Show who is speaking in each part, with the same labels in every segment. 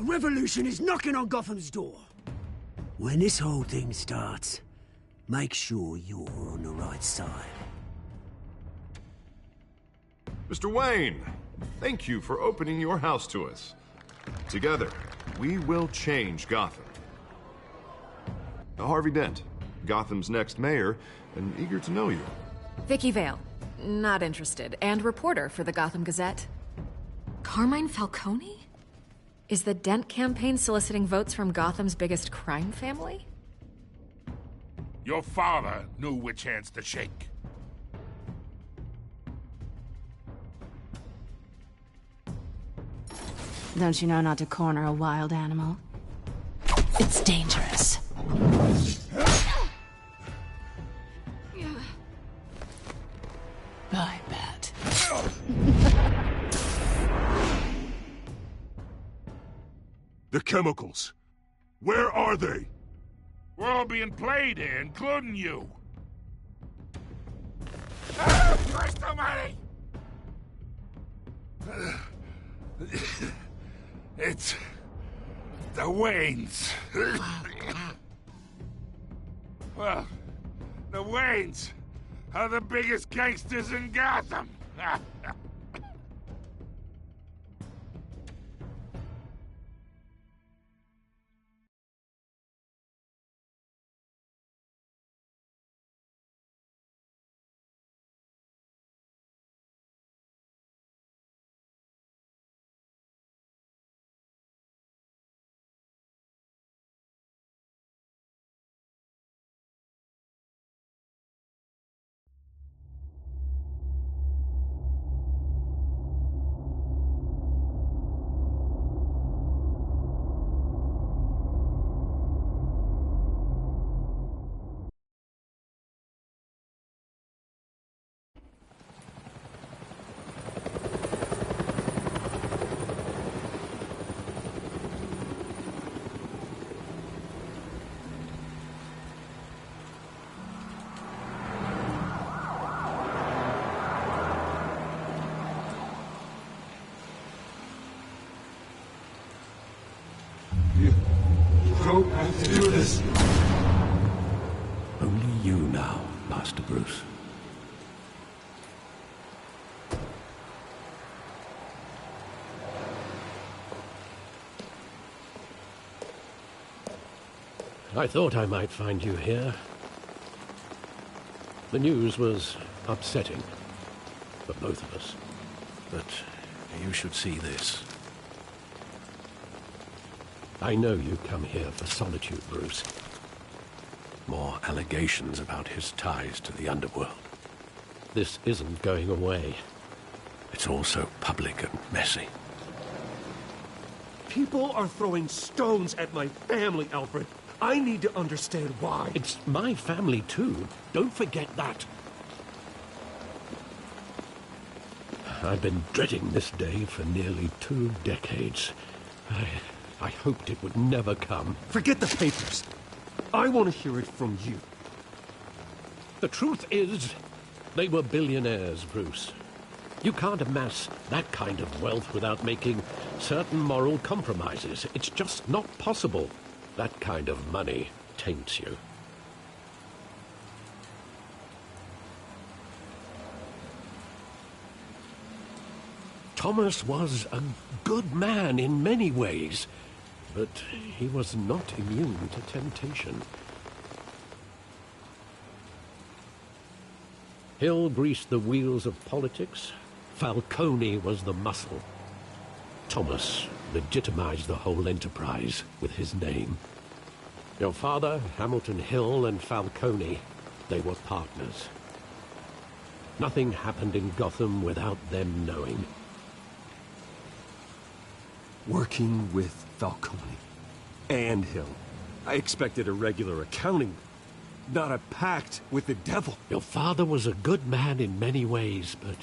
Speaker 1: revolution is knocking on Gotham's door. When this whole thing starts, make sure you're on the right side.
Speaker 2: Mr. Wayne, thank you for opening your house to us. Together, we will change Gotham. Harvey Dent, Gotham's next mayor, and eager to know you.
Speaker 3: Vicky Vale, not interested, and reporter for the Gotham Gazette. Carmine Falcone? Is the Dent campaign soliciting votes from Gotham's biggest crime family?
Speaker 4: Your father knew which hands to shake.
Speaker 5: Don't you know not to corner a wild animal? It's dangerous. I bet.
Speaker 6: The chemicals. Where are they?
Speaker 4: We're all being played here, including you. Christ almighty! It's the Waynes. Well, the Waynes are the biggest gangsters in Gotham.
Speaker 6: Don't have to do this.
Speaker 7: Only you now, Master Bruce. I thought I might find you here. The news was upsetting for both of us. But you should see this. I know you come here for solitude, Bruce. More allegations about his ties to the underworld. This isn't going away. It's all so public and messy.
Speaker 8: People are throwing stones at my family, Alfred. I need to understand why.
Speaker 7: It's my family, too. Don't forget that. I've been dreading this day for nearly 2 decades. I hoped it would never come.
Speaker 8: Forget the papers. I want to hear it from you.
Speaker 7: The truth is, they were billionaires, Bruce. You can't amass that kind of wealth without making certain moral compromises. It's just not possible. That kind of money taints you. Thomas was a good man in many ways, but he was not immune to temptation. Hill greased the wheels of politics. Falcone was the muscle. Thomas legitimized the whole enterprise with his name. Your father, Hamilton Hill, and Falcone, they were partners. Nothing happened in Gotham without them knowing.
Speaker 8: Working with Falcone and Hill. I expected a regular accounting, not a pact with the devil.
Speaker 7: Your father was a good man in many ways, but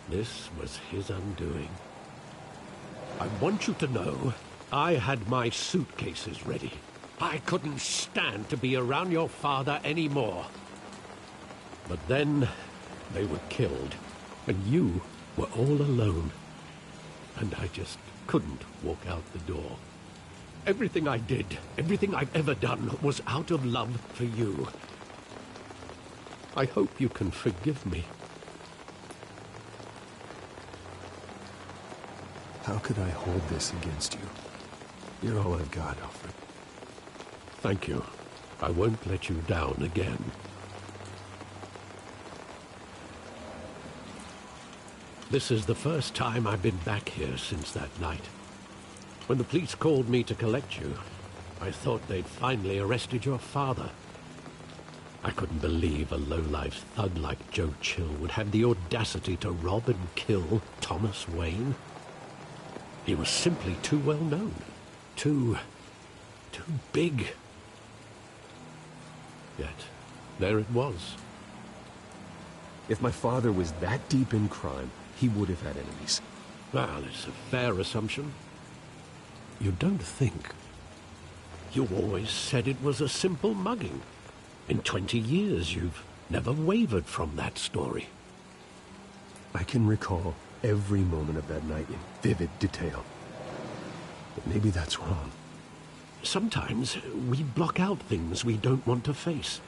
Speaker 7: this was his undoing. I want you to know, I had my suitcases ready. I couldn't stand to be around your father anymore. But then, they were killed, and you were all alone. And I just couldn't walk out the door. Everything I did, everything I've ever done, was out of love for you. I hope you can forgive me.
Speaker 8: How could I hold this against you? You're all I've got, Alfred.
Speaker 7: Thank you. I won't let you down again. This is the first time I've been back here since that night. When the police called me to collect you, I thought they'd finally arrested your father. I couldn't believe a low-life thug like Joe Chill would have the audacity to rob and kill Thomas Wayne. He was simply too well known. Too big. Yet, there it was.
Speaker 8: If my father was that deep in crime, he would have had enemies.
Speaker 7: Well, it's a fair assumption. You don't think. You always said it was a simple mugging. In 20 years, you've never wavered from that story.
Speaker 8: I can recall every moment of that night in vivid detail. But maybe that's wrong.
Speaker 7: Sometimes we block out things we don't want to face.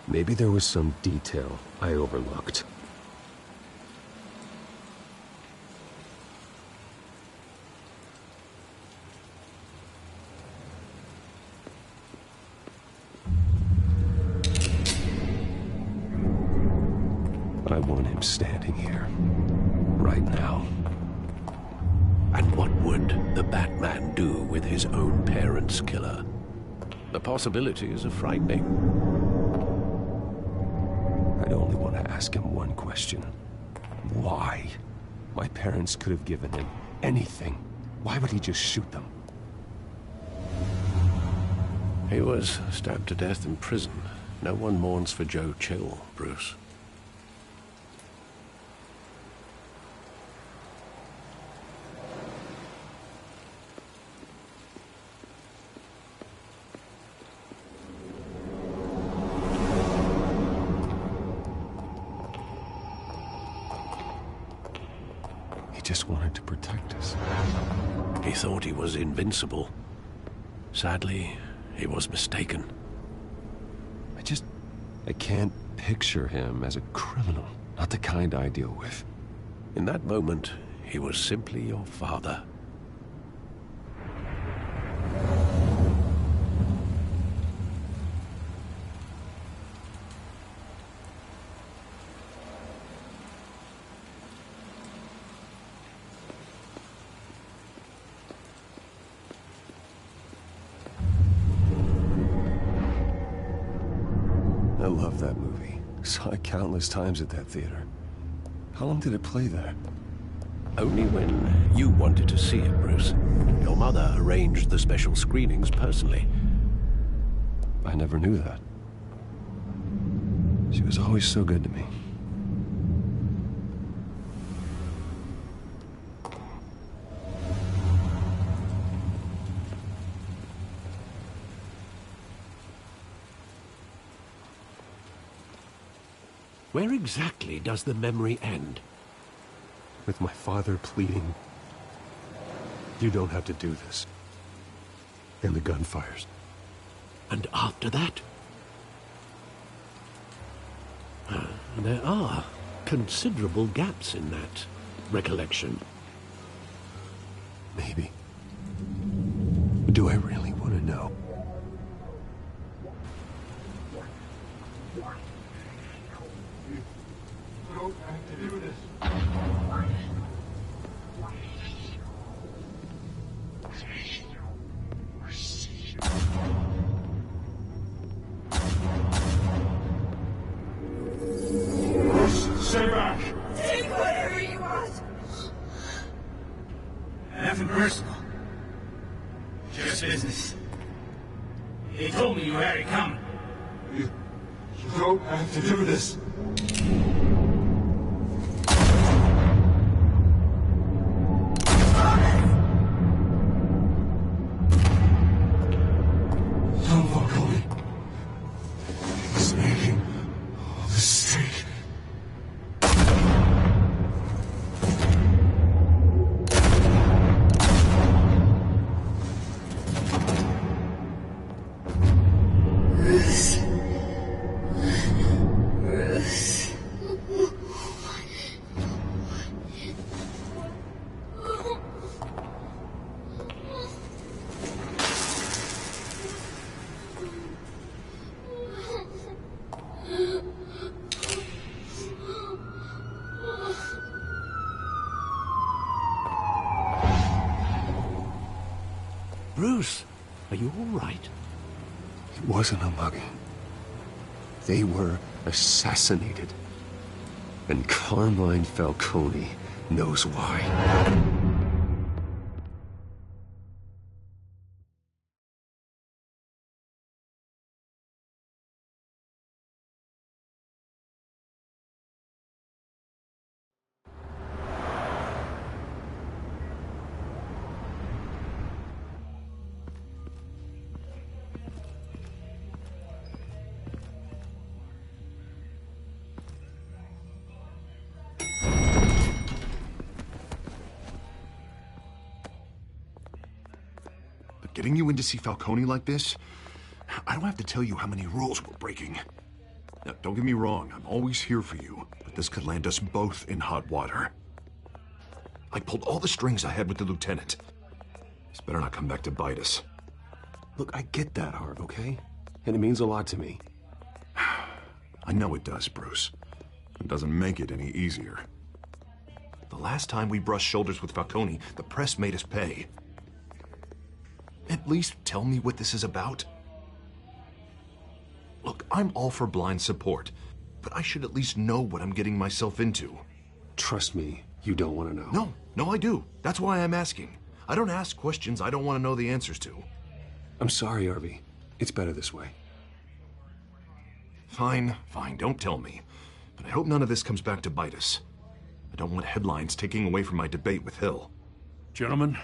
Speaker 8: Maybe there was some detail I overlooked. I want him standing here, right now.
Speaker 7: And what would the Batman do with his own parents' killer? The possibilities are frightening.
Speaker 8: I'd only want to ask him one question. Why? My parents could have given him anything. Why would he just shoot them?
Speaker 7: He was stabbed to death in prison. No one mourns for Joe Chill, Bruce.
Speaker 8: Just wanted to protect us.
Speaker 7: He thought he was invincible. Sadly, he was mistaken.
Speaker 8: I can't picture him as a criminal. Not the kind I deal with.
Speaker 7: In that moment, he was simply your father.
Speaker 8: I love that movie. Saw it countless times at that theater. How long did it play there?
Speaker 7: Only when you wanted to see it, Bruce. Your mother arranged the special screenings personally.
Speaker 8: I never knew that. She was always so good to me.
Speaker 7: Where exactly does the memory end?
Speaker 8: With my father pleading, "You don't have to do this." And the gun fires.
Speaker 7: And after that? There are considerable gaps in that recollection.
Speaker 8: Maybe. Do I really want to know?
Speaker 6: You don't have to do this. Stay back!
Speaker 9: Take whatever you want! Nothing personal. Just business. They told me you had it coming.
Speaker 6: You don't have to do this. Don't walk away. He's making a mistake.
Speaker 7: Are you all right?
Speaker 8: It wasn't a mugging. They were assassinated. And Carmine Falcone knows why.
Speaker 2: Getting you in to see Falcone like this? I don't have to tell you how many rules we're breaking. Now, don't get me wrong, I'm always here for you, but this could land us both in hot water. I pulled all the strings I had with the lieutenant. This better not come back to bite us.
Speaker 8: Look, I get that, Harv, okay? And it means a lot to me.
Speaker 2: I know it does, Bruce. It doesn't make it any easier. The last time we brushed shoulders with Falcone, the press made us pay. At least tell me what this is about. Look, I'm all for blind support, but I should at least know what I'm getting myself into.
Speaker 8: Trust me, you don't want to know.
Speaker 2: No, I do. That's why I'm asking. I don't ask questions I don't want to know the answers to.
Speaker 8: I'm sorry, Harvey. It's better this way.
Speaker 2: Fine, don't tell me. But I hope none of this comes back to bite us. I don't want headlines taking away from my debate with Hill.
Speaker 4: Gentlemen,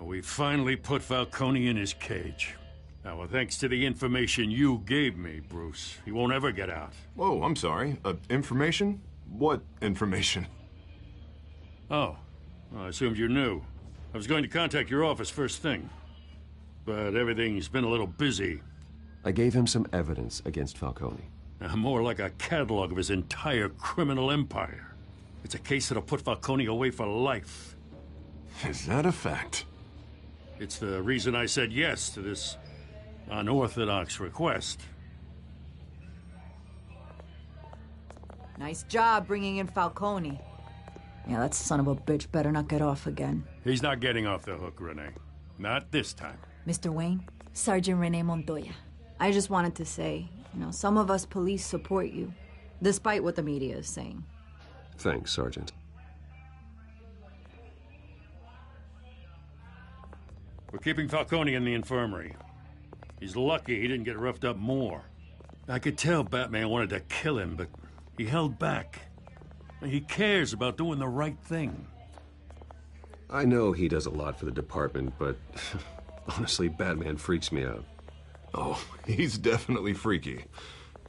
Speaker 4: we finally put Falcone in his cage. Now, well, thanks to the information you gave me, Bruce, he won't ever get out.
Speaker 2: Whoa, I'm sorry. Information? What information?
Speaker 4: Oh, well, I assumed you knew. I was going to contact your office first thing, but everything's been a little busy.
Speaker 8: I gave him some evidence against Falcone.
Speaker 4: More like a catalog of his entire criminal empire. It's a case that'll put Falcone away for life.
Speaker 2: Is that a fact?
Speaker 4: It's the reason I said yes to this unorthodox request.
Speaker 10: Nice job bringing in Falcone. Yeah, that son of a bitch better not get off again.
Speaker 4: He's not getting off the hook, Renee. Not this time.
Speaker 10: Mr. Wayne, Sergeant Renee Montoya. I just wanted to say, some of us police support you, despite what the media is saying.
Speaker 8: Thanks, Sergeant.
Speaker 4: We're keeping Falcone in the infirmary. He's lucky he didn't get roughed up more. I could tell Batman wanted to kill him, but he held back. He cares about doing the right thing.
Speaker 8: I know he does a lot for the department, but honestly, Batman freaks me out.
Speaker 2: Oh, he's definitely freaky.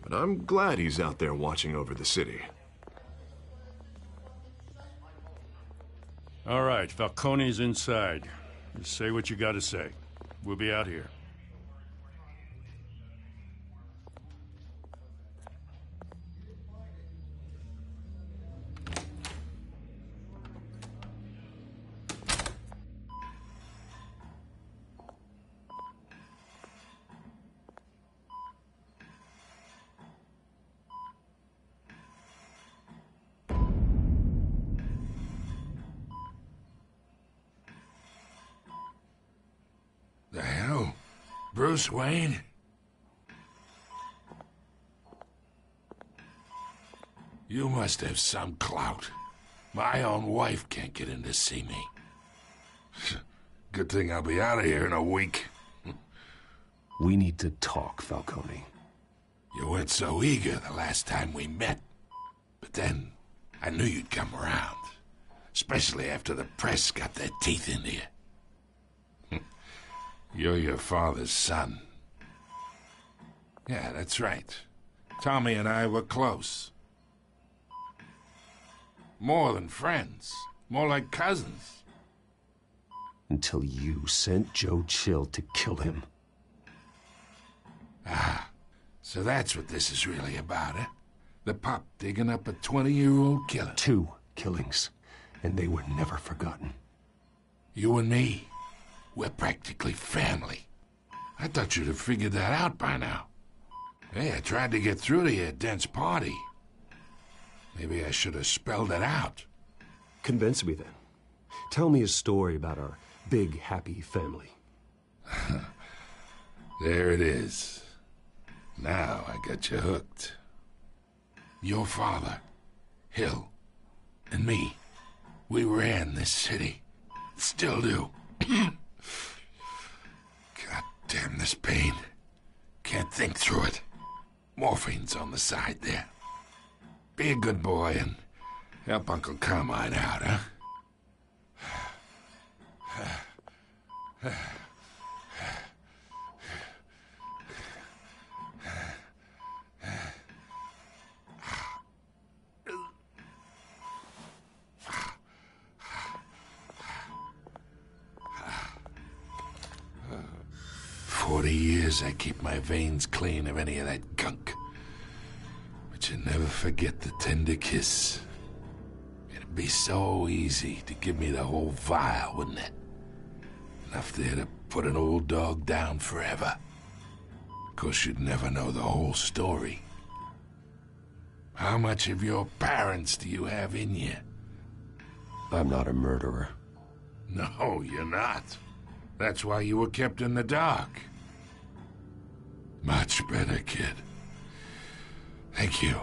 Speaker 2: But I'm glad he's out there watching over the city.
Speaker 4: All right, Falcone's inside. Just say what you gotta say. We'll be out here.
Speaker 11: The hell? Bruce Wayne? You must have some clout. My own wife can't get in to see me. Good thing I'll be out of here in a week.
Speaker 8: We need to talk, Falcone.
Speaker 11: You weren't so eager the last time we met. But then, I knew you'd come around. Especially after the press got their teeth into you. You're your father's son. Yeah, that's right. Tommy and I were close. More than friends. More like cousins.
Speaker 8: Until you sent Joe Chill to kill him.
Speaker 11: Ah, so that's what this is really about, eh? The pup digging up a 20-year-old killer.
Speaker 8: 2 killings, and they were never forgotten.
Speaker 11: You and me, we're practically family. I thought you'd have figured that out by now. Hey, I tried to get through to your dense party. Maybe I should have spelled it out.
Speaker 8: Convince me then. Tell me a story about our big, happy family.
Speaker 11: There it is. Now I got you hooked. Your father, Hill, and me, we ran this city. Still do. God damn this pain. Can't think through it. Morphine's on the side there. Be a good boy and help Uncle Carmine out, huh? 40 years I keep my veins clean of any of that gunk. But you never forget the tender kiss. It'd be so easy to give me the whole vial, wouldn't it? Enough there to put an old dog down forever. Of course, you'd never know the whole story. How much of your parents do you have in you?
Speaker 8: I'm not a murderer.
Speaker 11: No, you're not. That's why you were kept in the dark. Much better, kid. Thank you.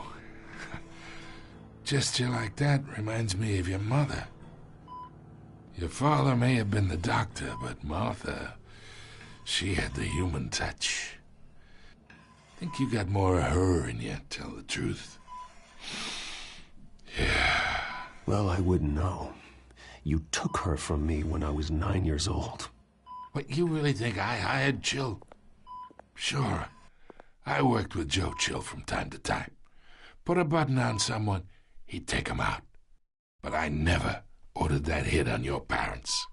Speaker 11: Gesture like that reminds me of your mother. Your father may have been the doctor, but Martha, she had the human touch. Think you got more of her in you, tell the truth. Yeah.
Speaker 8: Well, I wouldn't know. You took her from me when I was 9 years old.
Speaker 11: What, you really think I hired Chill? Sure. I worked with Joe Chill from time to time. Put a button on someone, he'd take him out. But I never ordered that hit on your parents.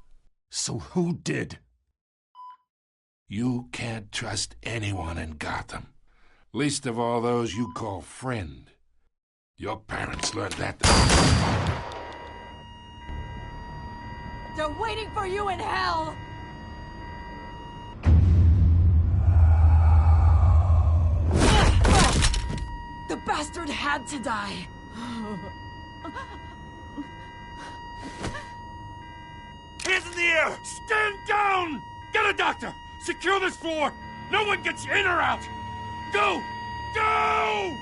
Speaker 8: So who did?
Speaker 11: You can't trust anyone in Gotham. Least of all those you call friend. Your parents learned that.
Speaker 10: They're waiting for you in hell! The bastard had to die!
Speaker 4: Hands in the air! Stand down! Get a doctor! Secure this floor! No one gets in or out! Go! Go!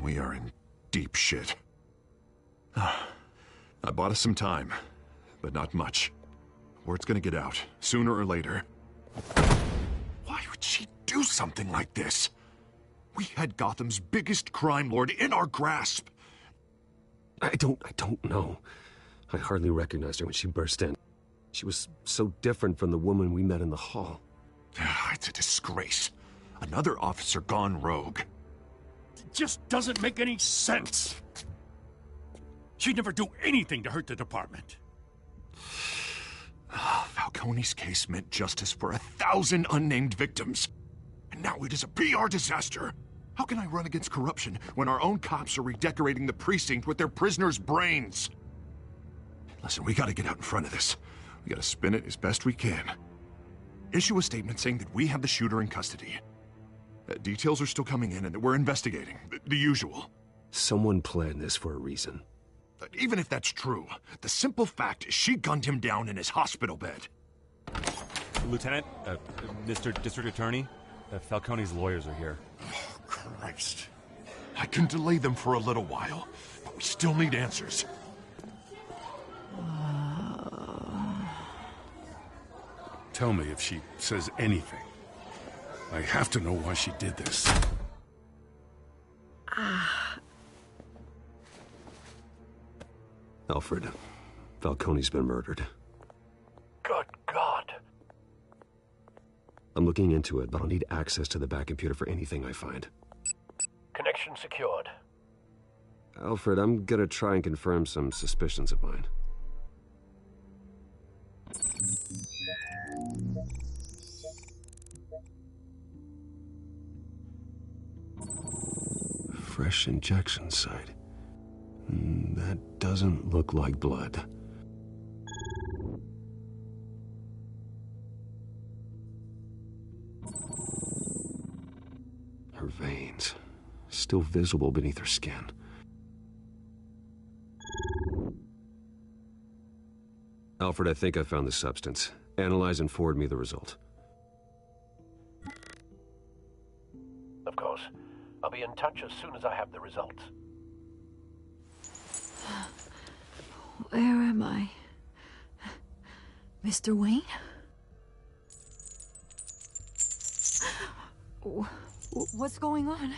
Speaker 2: We are in deep shit. I bought us some time, but not much. Word's gonna get out, sooner or later. Why would she do something like this? We had Gotham's biggest crime lord in our grasp.
Speaker 8: I don't know. I hardly recognized her when she burst in. She was so different from the woman we met in the hall.
Speaker 2: It's a disgrace. Another officer gone rogue.
Speaker 4: It just doesn't make any sense. She'd never do anything to hurt the department.
Speaker 2: Falcone's case meant justice for 1,000 unnamed victims. And now it is a PR disaster. How can I run against corruption when our own cops are redecorating the precinct with their prisoners' brains? Listen, we gotta get out in front of this. We gotta spin it as best we can. Issue a statement saying that we have the shooter in custody. Details are still coming in and that we're investigating. The usual.
Speaker 8: Someone planned this for a reason.
Speaker 2: Even if that's true, the simple fact is she gunned him down in his hospital bed.
Speaker 12: Lieutenant, Mr. District Attorney, Falcone's lawyers are here.
Speaker 2: Oh, Christ. I can delay them for a little while, but we still need answers.
Speaker 4: Tell me if she says anything. I have to know why she did this.
Speaker 8: Alfred, Falcone's been murdered.
Speaker 1: Good God.
Speaker 8: I'm looking into it, but I'll need access to the back computer for anything I find.
Speaker 1: Connection secured.
Speaker 8: Alfred, I'm gonna try and confirm some suspicions of mine. fresh injection site. That doesn't look like blood. Her veins, still visible beneath her skin. Alfred, I think I found the substance. Analyze and forward me the result.
Speaker 7: Of course. I'll be in touch as soon as I have the results.
Speaker 10: Where am I? Mr. Wayne? What's going on?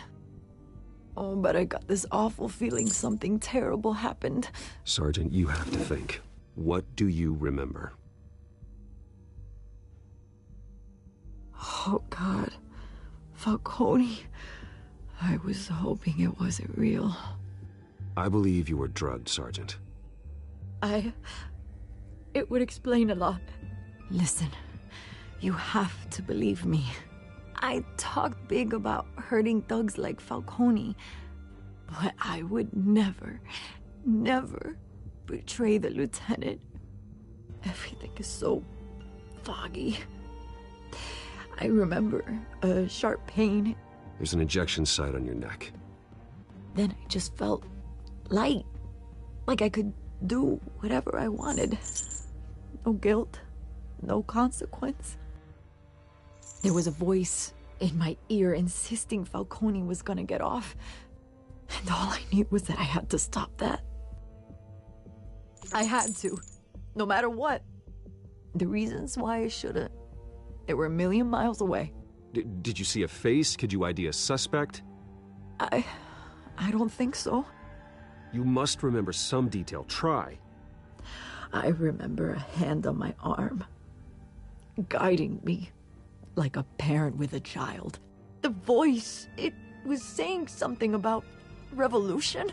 Speaker 10: Oh, but I got this awful feeling something terrible happened.
Speaker 8: Sergeant, you have to think. What do you remember?
Speaker 10: Oh, God. Falcone. I was hoping it wasn't real.
Speaker 8: I believe you were drugged, Sergeant.
Speaker 10: It would explain a lot. Listen, you have to believe me. I talked big about hurting thugs like Falcone, but I would never betray the lieutenant. Everything is so foggy. I remember a sharp pain.
Speaker 8: There's an injection site on your neck.
Speaker 10: Then I just felt light, like I could do whatever I wanted. No guilt, no consequence. There was a voice in my ear insisting Falcone was gonna get off. And all I knew was that I had to stop that. I had to, no matter what. The reasons why I shouldn't, they were a million miles away.
Speaker 8: Did you see a face? Could you ID a suspect?
Speaker 10: I don't think so.
Speaker 8: You must remember some detail. Try.
Speaker 10: I remember a hand on my arm, guiding me like a parent with a child. The voice, it was saying something about revolution.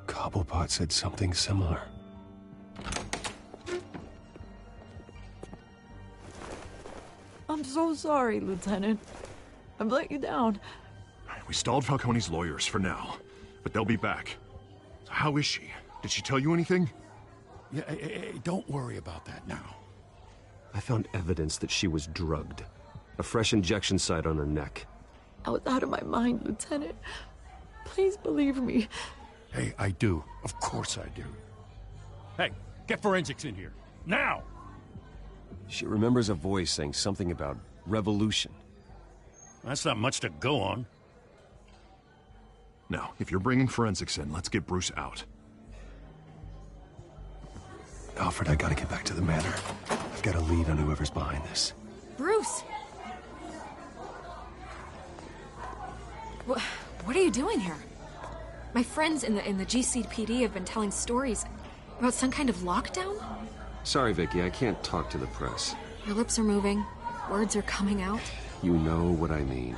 Speaker 8: Cobblepot said something similar.
Speaker 10: I'm so sorry, Lieutenant. I've let you down.
Speaker 2: We stalled Falcone's lawyers for now, but they'll be back. So how is she? Did she tell you anything?
Speaker 4: Yeah, hey, don't worry about that now.
Speaker 8: I found evidence that she was drugged. A fresh injection site on her neck.
Speaker 10: I was out of my mind, Lieutenant. Please believe me.
Speaker 4: Hey, I do. Of course I do. Hey, get forensics in here. Now!
Speaker 8: She remembers a voice saying something about revolution.
Speaker 4: That's not much to go on.
Speaker 2: Now, if you're bringing forensics in, let's get Bruce out.
Speaker 8: Alfred, I gotta get back to the manor. I've got a lead on whoever's behind this.
Speaker 3: Bruce! What are you doing here? My friends in the GCPD have been telling stories about some kind of lockdown?
Speaker 8: Sorry, Vicky, I can't talk to the press.
Speaker 3: Your lips are moving. Words are coming out.
Speaker 8: You know what I mean.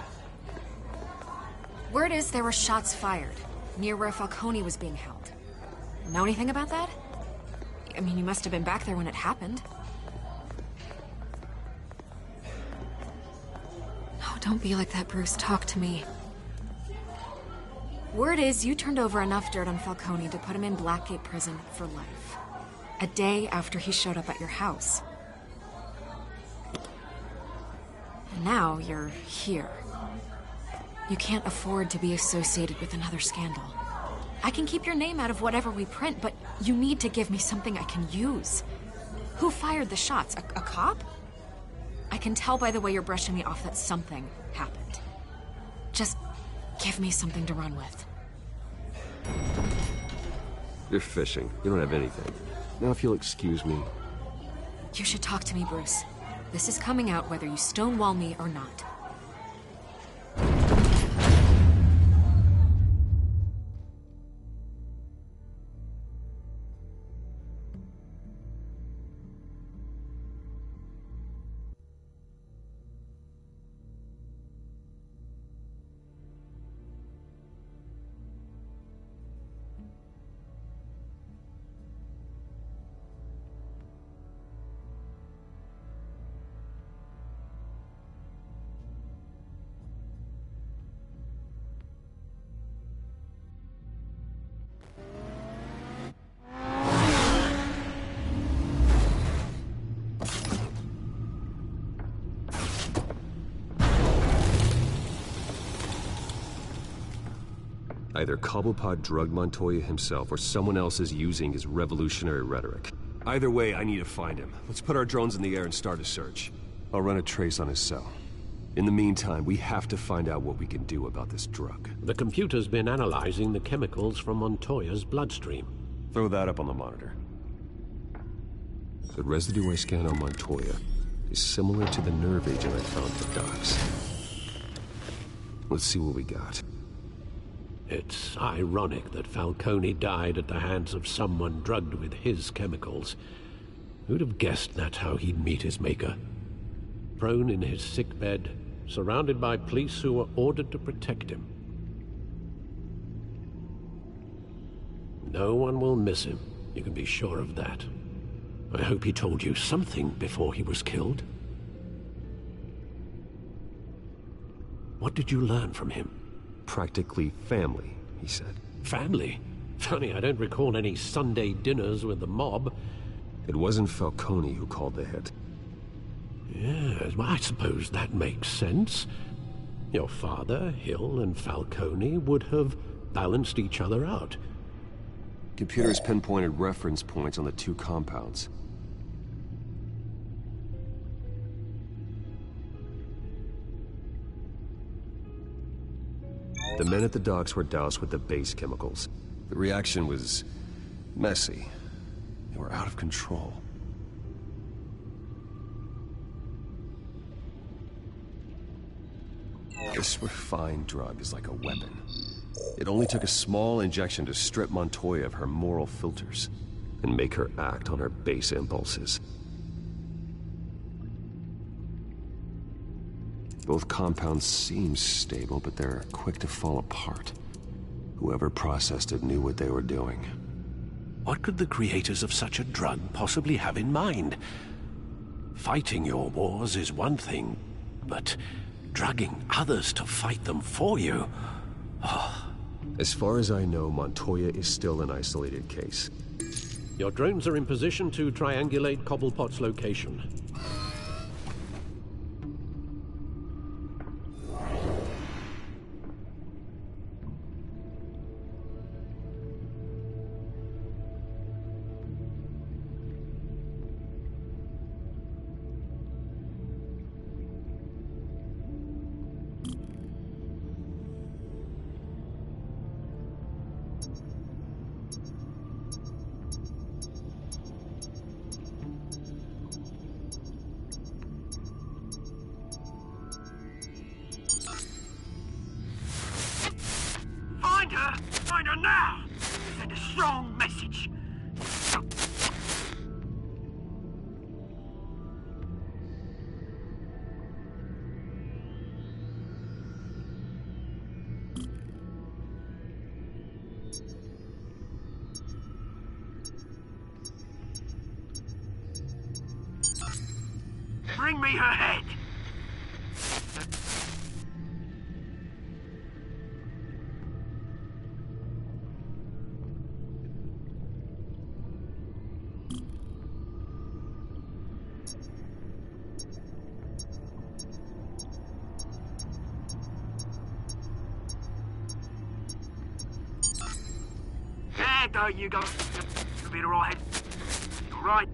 Speaker 3: Word is there were shots fired near where Falcone was being held. Know anything about that? I mean, you must have been back there when it happened. No, don't be like that, Bruce. Talk to me. Word is you turned over enough dirt on Falcone to put him in Blackgate Prison for life. A day after he showed up at your house. And now you're here. You can't afford to be associated with another scandal. I can keep your name out of whatever we print, but you need to give me something I can use. Who fired the shots? A cop? I can tell by the way you're brushing me off that something happened. Just give me something to run with.
Speaker 8: You're fishing. You don't have anything. Now, if you'll excuse me.
Speaker 3: You should talk to me, Bruce. This is coming out whether you stonewall me or not.
Speaker 8: Either Cobblepot drugged Montoya himself, or someone else is using his revolutionary rhetoric. Either way, I need to find him. Let's put our drones in the air and start a search. I'll run a trace on his cell. In the meantime, we have to find out what we can do about this drug.
Speaker 7: The computer's been analyzing the chemicals from Montoya's bloodstream.
Speaker 8: Throw that up on the monitor. The residue I scanned on Montoya is similar to the nerve agent I found at the docks. Let's see what we got.
Speaker 7: It's ironic that Falcone died at the hands of someone drugged with his chemicals. Who'd have guessed that's how he'd meet his maker? Prone in his sickbed, surrounded by police who were ordered to protect him. No one will miss him, you can be sure of that. I hope he told you something before he was killed. What did you learn from him?
Speaker 8: Practically family, he said.
Speaker 7: Family? Funny, I don't recall any Sunday dinners with the mob.
Speaker 8: It wasn't Falcone who called the hit.
Speaker 7: Yes, well, I suppose that makes sense. Your father, Hill, and Falcone would have balanced each other out.
Speaker 8: Computers pinpointed reference points on the two compounds. The men at the docks were doused with the base chemicals. The reaction was messy. They were out of control. This refined drug is like a weapon. It only took a small injection to strip Montoya of her moral filters and make her act on her base impulses. Both compounds seem stable, but they're quick to fall apart. Whoever processed it knew what they were doing.
Speaker 7: What could the creators of such a drug possibly have in mind? Fighting your wars is one thing, but drugging others to fight them for you? Oh.
Speaker 8: As far as I know, Montoya is still an isolated case.
Speaker 7: Your drones are in position to triangulate Cobblepot's location.
Speaker 1: Find her now! Send a strong message. Bring me her head! There you go. You'll be alright. Alright.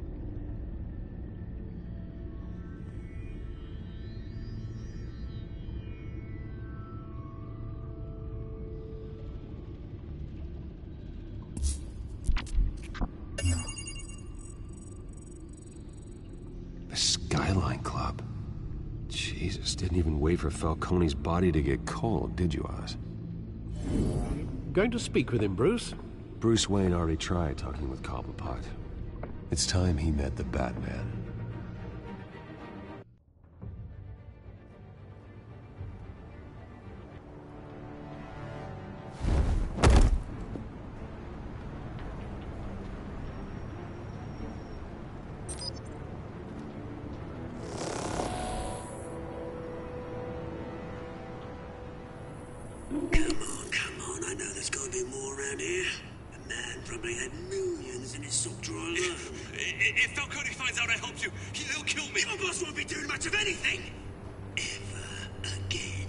Speaker 8: The Skyline Club. Jesus, didn't even wait for Falcone's body to get cold, did you, Oz?
Speaker 7: Going to speak with him, Bruce?
Speaker 8: Bruce Wayne already tried talking with Cobblepot. It's time he met the Batman.
Speaker 1: Come on, I know there's gotta be more around here. The man probably had millions in his sock drawer alone.
Speaker 13: If Falcone finds out I helped you, he'll kill me.
Speaker 1: Your boss won't be doing much of anything! Ever again.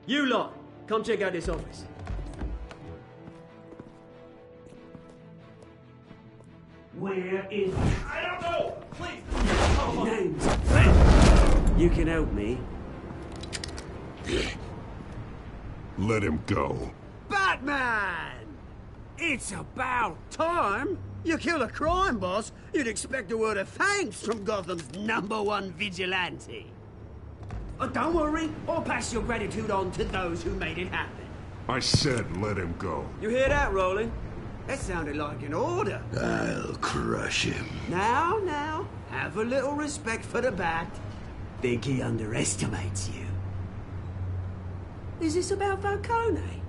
Speaker 1: You lot, come check out this office. Where is...
Speaker 13: I don't know! Please!
Speaker 1: Names. You can help me.
Speaker 2: Let him go.
Speaker 1: Batman! It's about time. You kill a crime boss, you'd expect a word of thanks from Gotham's #1 vigilante. Oh, don't worry, I'll pass your gratitude on to those who made it happen.
Speaker 2: I said let him go.
Speaker 1: You hear that, Roland? That sounded like an order.
Speaker 2: I'll crush him.
Speaker 1: Now, have a little respect for the Bat. Think he underestimates you. Is this about Falcone?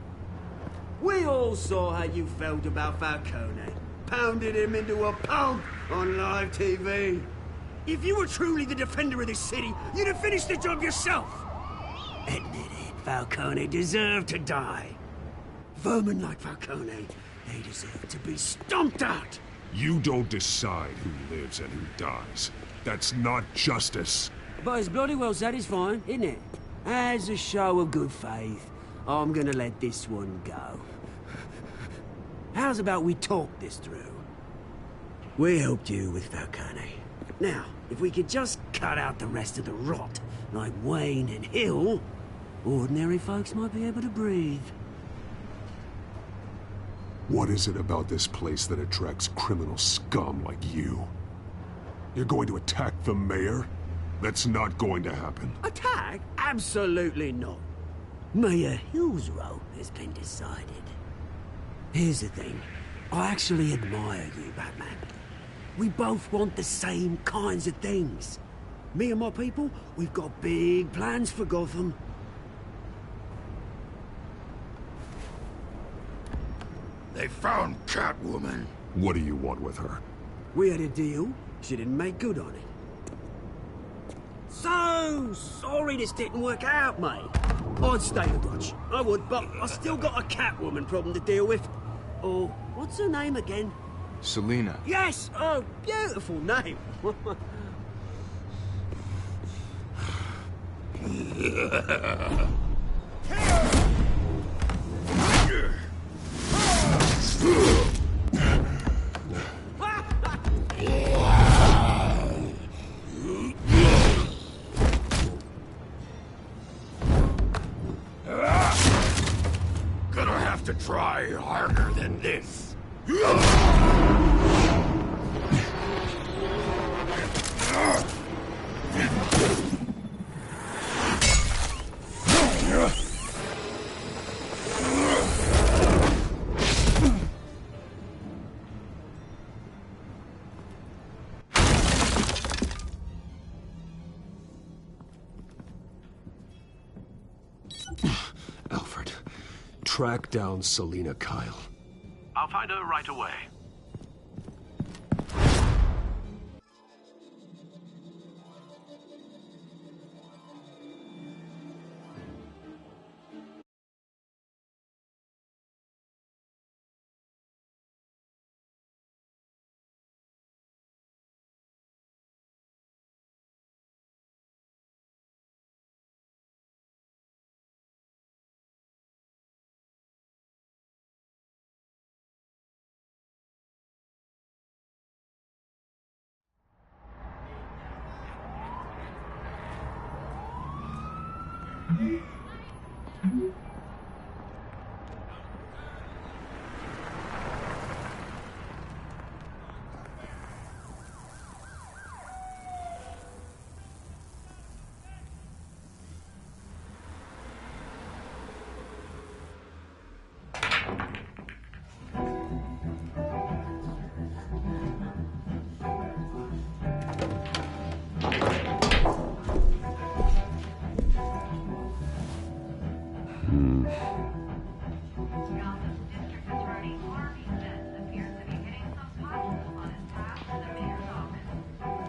Speaker 1: We all saw how you felt about Falcone. Pounded him into a pulp on live TV. If you were truly the defender of this city, you'd have finished the job yourself. Admit it, Falcone deserved to die. Vermin like Falcone, they deserve to be stomped out.
Speaker 2: You don't decide who lives and who dies. That's not justice.
Speaker 1: But it's bloody well satisfying, isn't it? As a show of good faith, I'm gonna let this one go. How's about we talk this through? We helped you with Falcone. Now, if we could just cut out the rest of the rot, like Wayne and Hill, ordinary folks might be able to breathe.
Speaker 2: What is it about this place that attracts criminal scum like you? You're going to attack the mayor? That's not going to happen.
Speaker 1: Attack? Absolutely not. Mayor Hill's role has been decided. Here's the thing. I actually admire you, Batman. We both want the same kinds of things. Me and my people, we've got big plans for Gotham.
Speaker 11: They found Catwoman.
Speaker 2: What do you want with her?
Speaker 1: We had a deal. She didn't make good on it. So sorry this didn't work out, mate. I'd stay a watch. I would, but I still got a Catwoman problem to deal with. Oh, what's her name again?
Speaker 14: Selina.
Speaker 1: Yes! Oh, beautiful name.
Speaker 11: Gonna have to try harder than this.
Speaker 8: Alfred, track down Selina Kyle.
Speaker 15: I'll find her right away.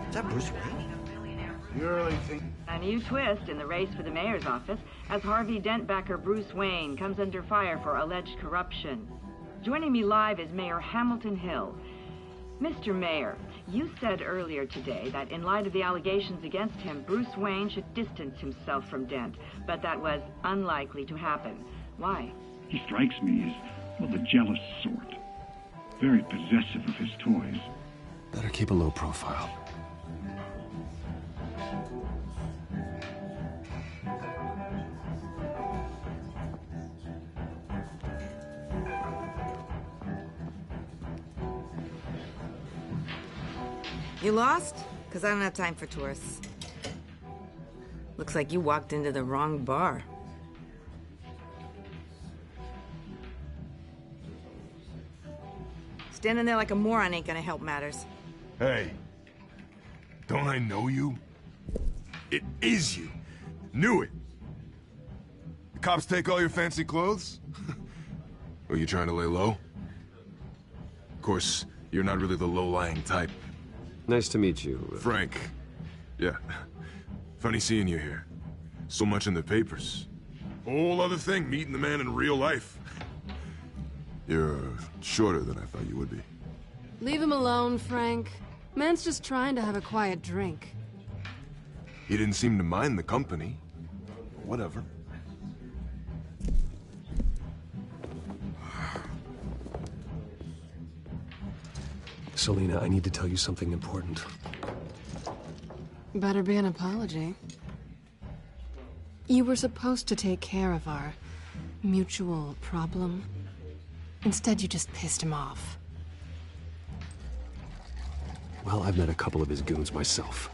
Speaker 16: Is that Bruce Wayne?
Speaker 17: You really think... A new twist in the race for the mayor's office as Harvey Dent-backer Bruce Wayne comes under fire for alleged corruption. Joining me live is Mayor Hamilton Hill. Mr. Mayor, You said earlier today that in light of the allegations against him, Bruce Wayne should distance himself from Dent, but that was unlikely to happen. Why?
Speaker 14: He strikes me as, well, the jealous sort. Very possessive of his toys.
Speaker 8: Better keep a low profile.
Speaker 18: You lost? Because I don't have time for tourists. Looks like you walked into the wrong bar. Standing there like a moron ain't gonna help matters.
Speaker 6: Hey, don't I know you? It is you. Knew it. The cops take all your fancy clothes? Are you trying to lay low? Of course, you're not really the low-lying type.
Speaker 8: Nice to meet you.
Speaker 6: Frank. Yeah. Funny seeing you here. So much in the papers. Whole other thing, meeting the man in real life. You're shorter than I thought you would be.
Speaker 19: Leave him alone, Frank. Man's just trying to have a quiet drink.
Speaker 6: He didn't seem to mind the company. Whatever.
Speaker 8: Selina, I need to tell you something important.
Speaker 19: Better be an apology. You were supposed to take care of our mutual problem. Instead, you just pissed him off.
Speaker 8: Well, I've met a couple of his goons myself.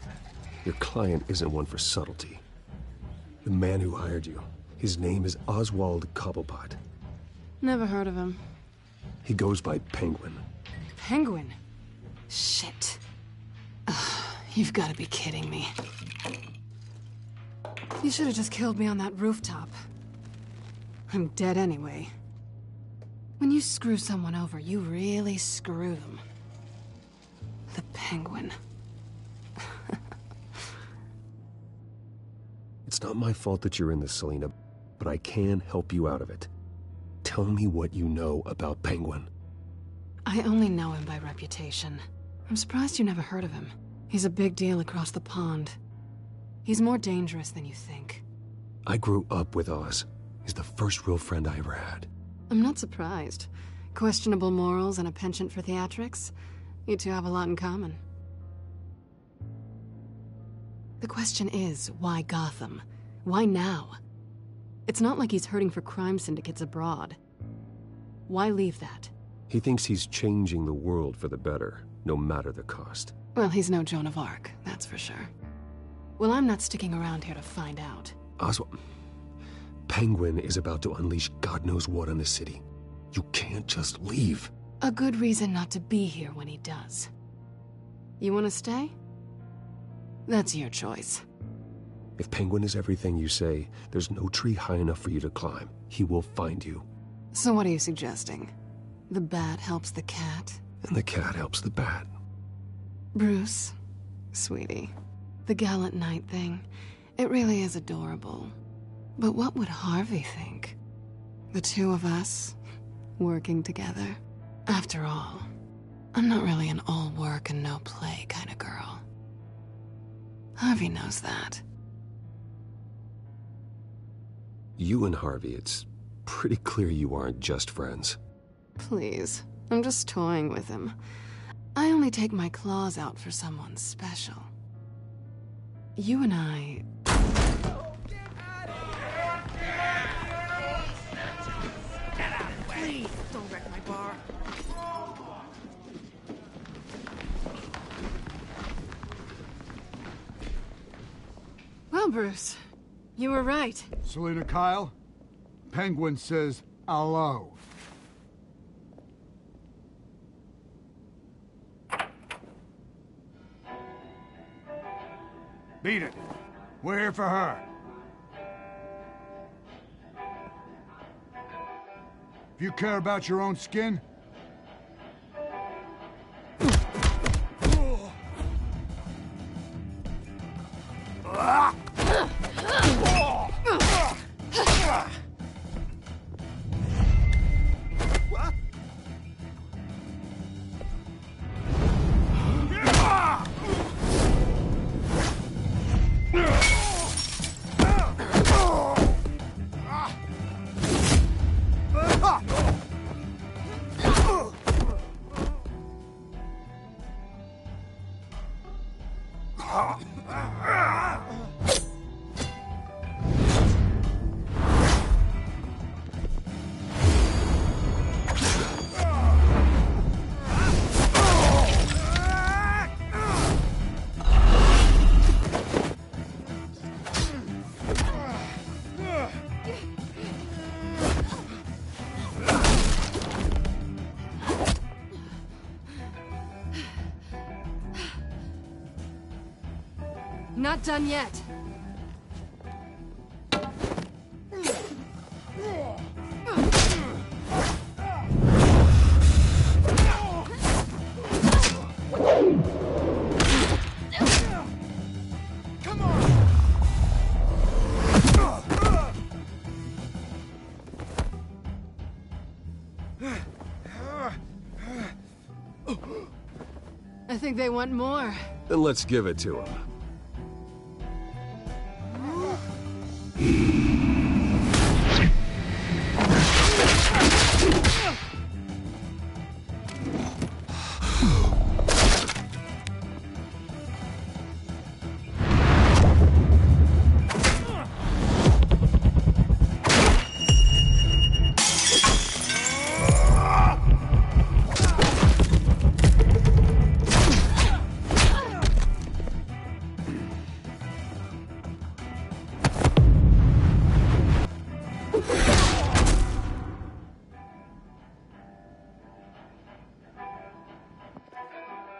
Speaker 8: Your client isn't one for subtlety. The man who hired you, his name is Oswald Cobblepot.
Speaker 19: Never heard of him.
Speaker 8: He goes by Penguin.
Speaker 19: Penguin? Shit. Ugh, you've got to be kidding me. You should have just killed me on that rooftop. I'm dead anyway. When you screw someone over, you really screw them. The Penguin.
Speaker 8: It's not my fault that you're in this, Selina, but I can help you out of it. Tell me what you know about Penguin.
Speaker 19: I only know him by reputation. I'm surprised you never heard of him. He's a big deal across the pond. He's more dangerous than you think.
Speaker 8: I grew up with Oz. He's the first real friend I ever had.
Speaker 19: I'm not surprised. Questionable morals and a penchant for theatrics. You two have a lot in common. The question is, why Gotham? Why now? It's not like he's hurting for crime syndicates abroad. Why leave that?
Speaker 8: He thinks he's changing the world for the better, no matter the cost.
Speaker 19: Well, he's no Joan of Arc, that's for sure. Well, I'm not sticking around here to find out.
Speaker 8: Oswald, Penguin is about to unleash God knows what on the city. You can't just leave.
Speaker 19: A good reason not to be here when he does. You want to stay? That's your choice.
Speaker 8: If Penguin is everything you say, there's no tree high enough for you to climb. He will find you.
Speaker 19: So what are you suggesting? The bat helps the cat?
Speaker 8: And the cat helps the bat.
Speaker 19: Bruce, sweetie, the gallant knight thing, it really is adorable. But what would Harvey think? The two of us, working together? After all, I'm not really an all work and no play kind of girl. Harvey knows that.
Speaker 8: You and Harvey, it's pretty clear you aren't just friends.
Speaker 19: Please, I'm just toying with him. I only take my claws out for someone special. You and I...
Speaker 18: Please, don't wreck my bar.
Speaker 19: Well, Bruce, you were right.
Speaker 20: Selina Kyle, Penguin says hello. Beat it. We're here for her. If you care about your own skin...
Speaker 19: not done yet. I think they want more.
Speaker 8: Then let's give it to them.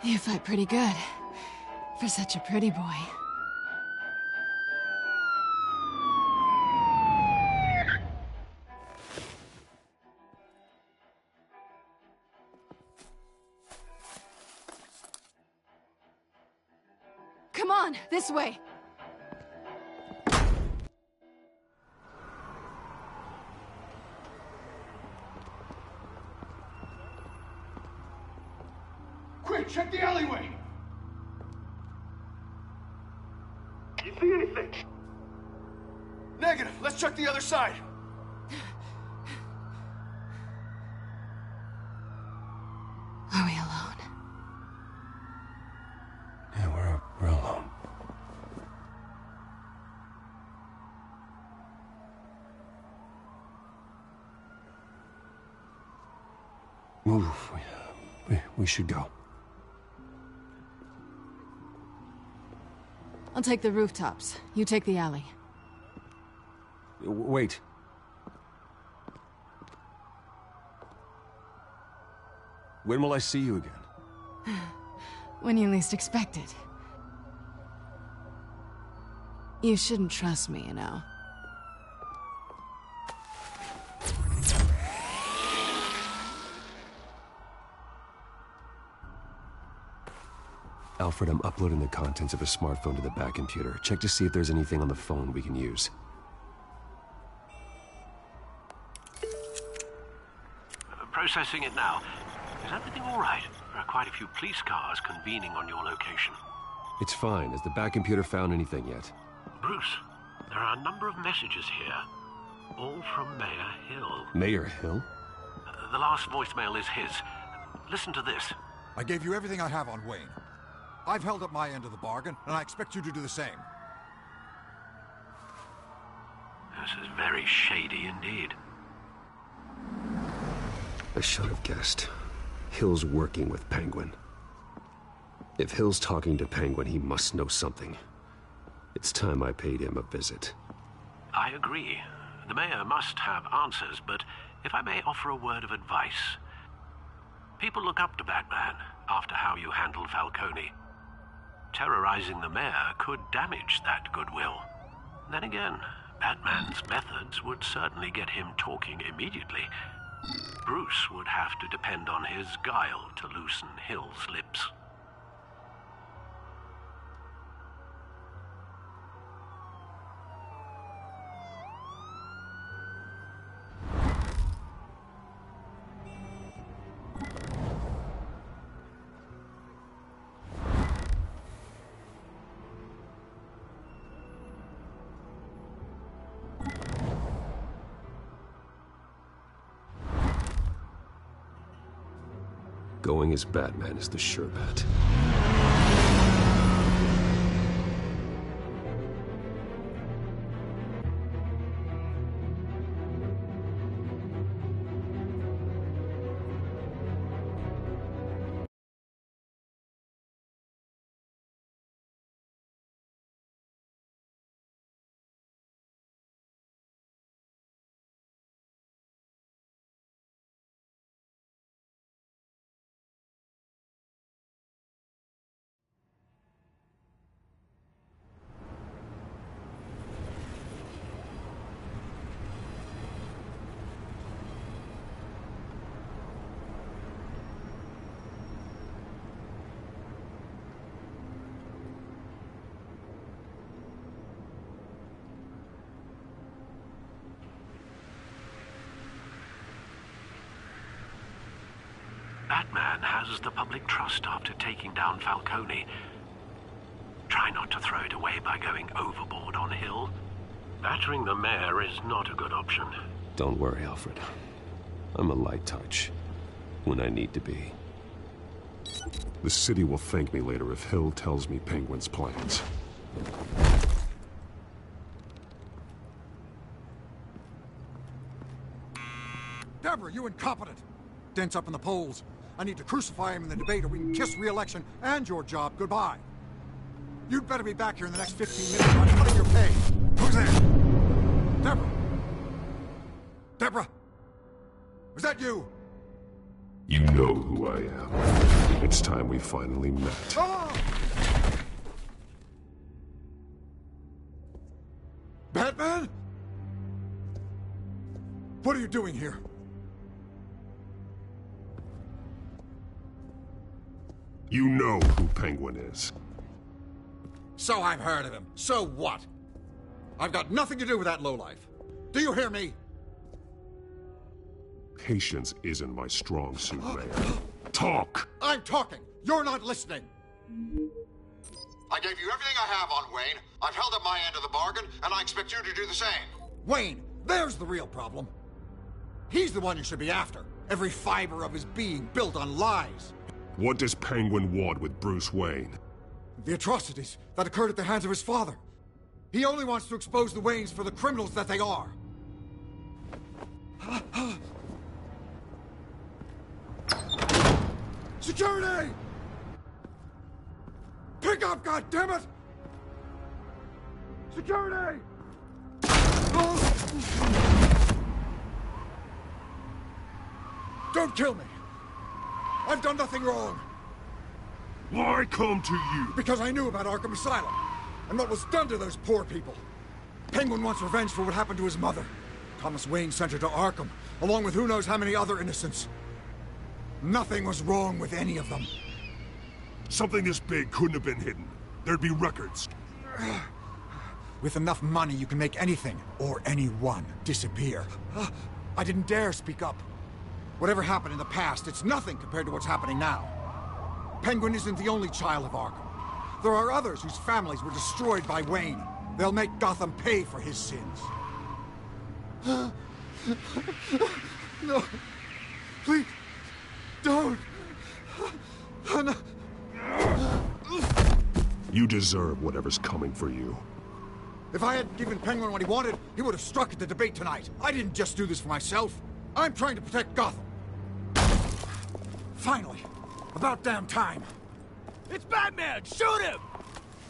Speaker 19: You fight pretty good. For such a pretty boy. Come on, this way!
Speaker 20: Quick, check the alleyway!
Speaker 13: You see anything?
Speaker 20: Negative. Let's check the other side.
Speaker 19: Are we alone?
Speaker 8: Yeah, we're alone. Move. We should go.
Speaker 19: I'll take the rooftops. You take the alley.
Speaker 8: Wait. When will I see you again?
Speaker 19: When you least expect it. You shouldn't trust me, you know.
Speaker 8: Alfred, I'm uploading the contents of a smartphone to the back computer. Check to see if there's anything on the phone we can use.
Speaker 15: Processing it now. Is everything all right? There are quite a few police cars convening on your location.
Speaker 8: It's fine. Has the back computer found anything yet?
Speaker 15: Bruce, there are a number of messages here. All from Mayor Hill.
Speaker 8: Mayor Hill?
Speaker 15: The last voicemail is his. Listen to this.
Speaker 21: I gave you everything I have on Wayne. I've held up my end of the bargain, and I expect you to do the same.
Speaker 15: This is very shady indeed.
Speaker 8: I should have guessed. Hill's working with Penguin. If Hill's talking to Penguin, he must know something. It's time I paid him a visit.
Speaker 15: I agree. The mayor must have answers, but if I may offer a word of advice. People look up to Batman after how you handled Falcone. Terrorizing the mayor could damage that goodwill. Then again, Batman's methods would certainly get him talking immediately. Bruce would have to depend on his guile to loosen Hill's lips.
Speaker 8: Going as Batman is the sure bet.
Speaker 15: loses the public trust after taking down Falcone. Try not to throw it away by going overboard on Hill. Battering the mayor is not a good option.
Speaker 8: Don't worry, Alfred. I'm a light touch when I need to be. The city will thank me later if Hill tells me Penguin's plans.
Speaker 21: Deborah, you incompetent! Dent's up in the polls. I need to crucify him in the debate or we can kiss re-election and your job goodbye. You'd better be back here in the next 15 minutes or I'm cutting your pay. Who's there? Deborah! Deborah! Was that you?
Speaker 8: You know who I am. It's time we finally met.
Speaker 21: Ah! Batman? What are you doing here?
Speaker 8: You know who Penguin is.
Speaker 21: So I've heard of him. So what? I've got nothing to do with that lowlife. Do you hear me?
Speaker 8: Patience isn't my strong suit, Mayor. Talk!
Speaker 21: I'm talking. You're not listening. I gave you everything I have on Wayne. I've held up my end of the bargain, and I expect you to do the same. Wayne, there's the real problem. He's the one you should be after. Every fiber of his being built on lies.
Speaker 8: What does Penguin want with Bruce Wayne?
Speaker 21: The atrocities that occurred at the hands of his father. He only wants to expose the Waynes for the criminals that they are. Security! Pick up, goddammit! Security! Don't kill me! I've done nothing wrong!
Speaker 8: Why come to you?
Speaker 21: Because I knew about Arkham Asylum, and what was done to those poor people. Penguin wants revenge for what happened to his mother. Thomas Wayne sent her to Arkham, along with who knows how many other innocents. Nothing was wrong with any of them.
Speaker 8: Something this big couldn't have been hidden. There'd be records.
Speaker 21: With enough money, you can make anything, or anyone, disappear. I didn't dare speak up. Whatever happened in the past, it's nothing compared to what's happening now. Penguin isn't the only child of Arkham. There are others whose families were destroyed by Wayne. They'll make Gotham pay for his sins. No. Please. Don't. No.
Speaker 8: You deserve whatever's coming for you.
Speaker 21: If I had given Penguin what he wanted, he would have struck at the debate tonight. I didn't just do this for myself. I'm trying to protect Gotham. Finally. About damn time.
Speaker 13: It's Batman! Shoot him!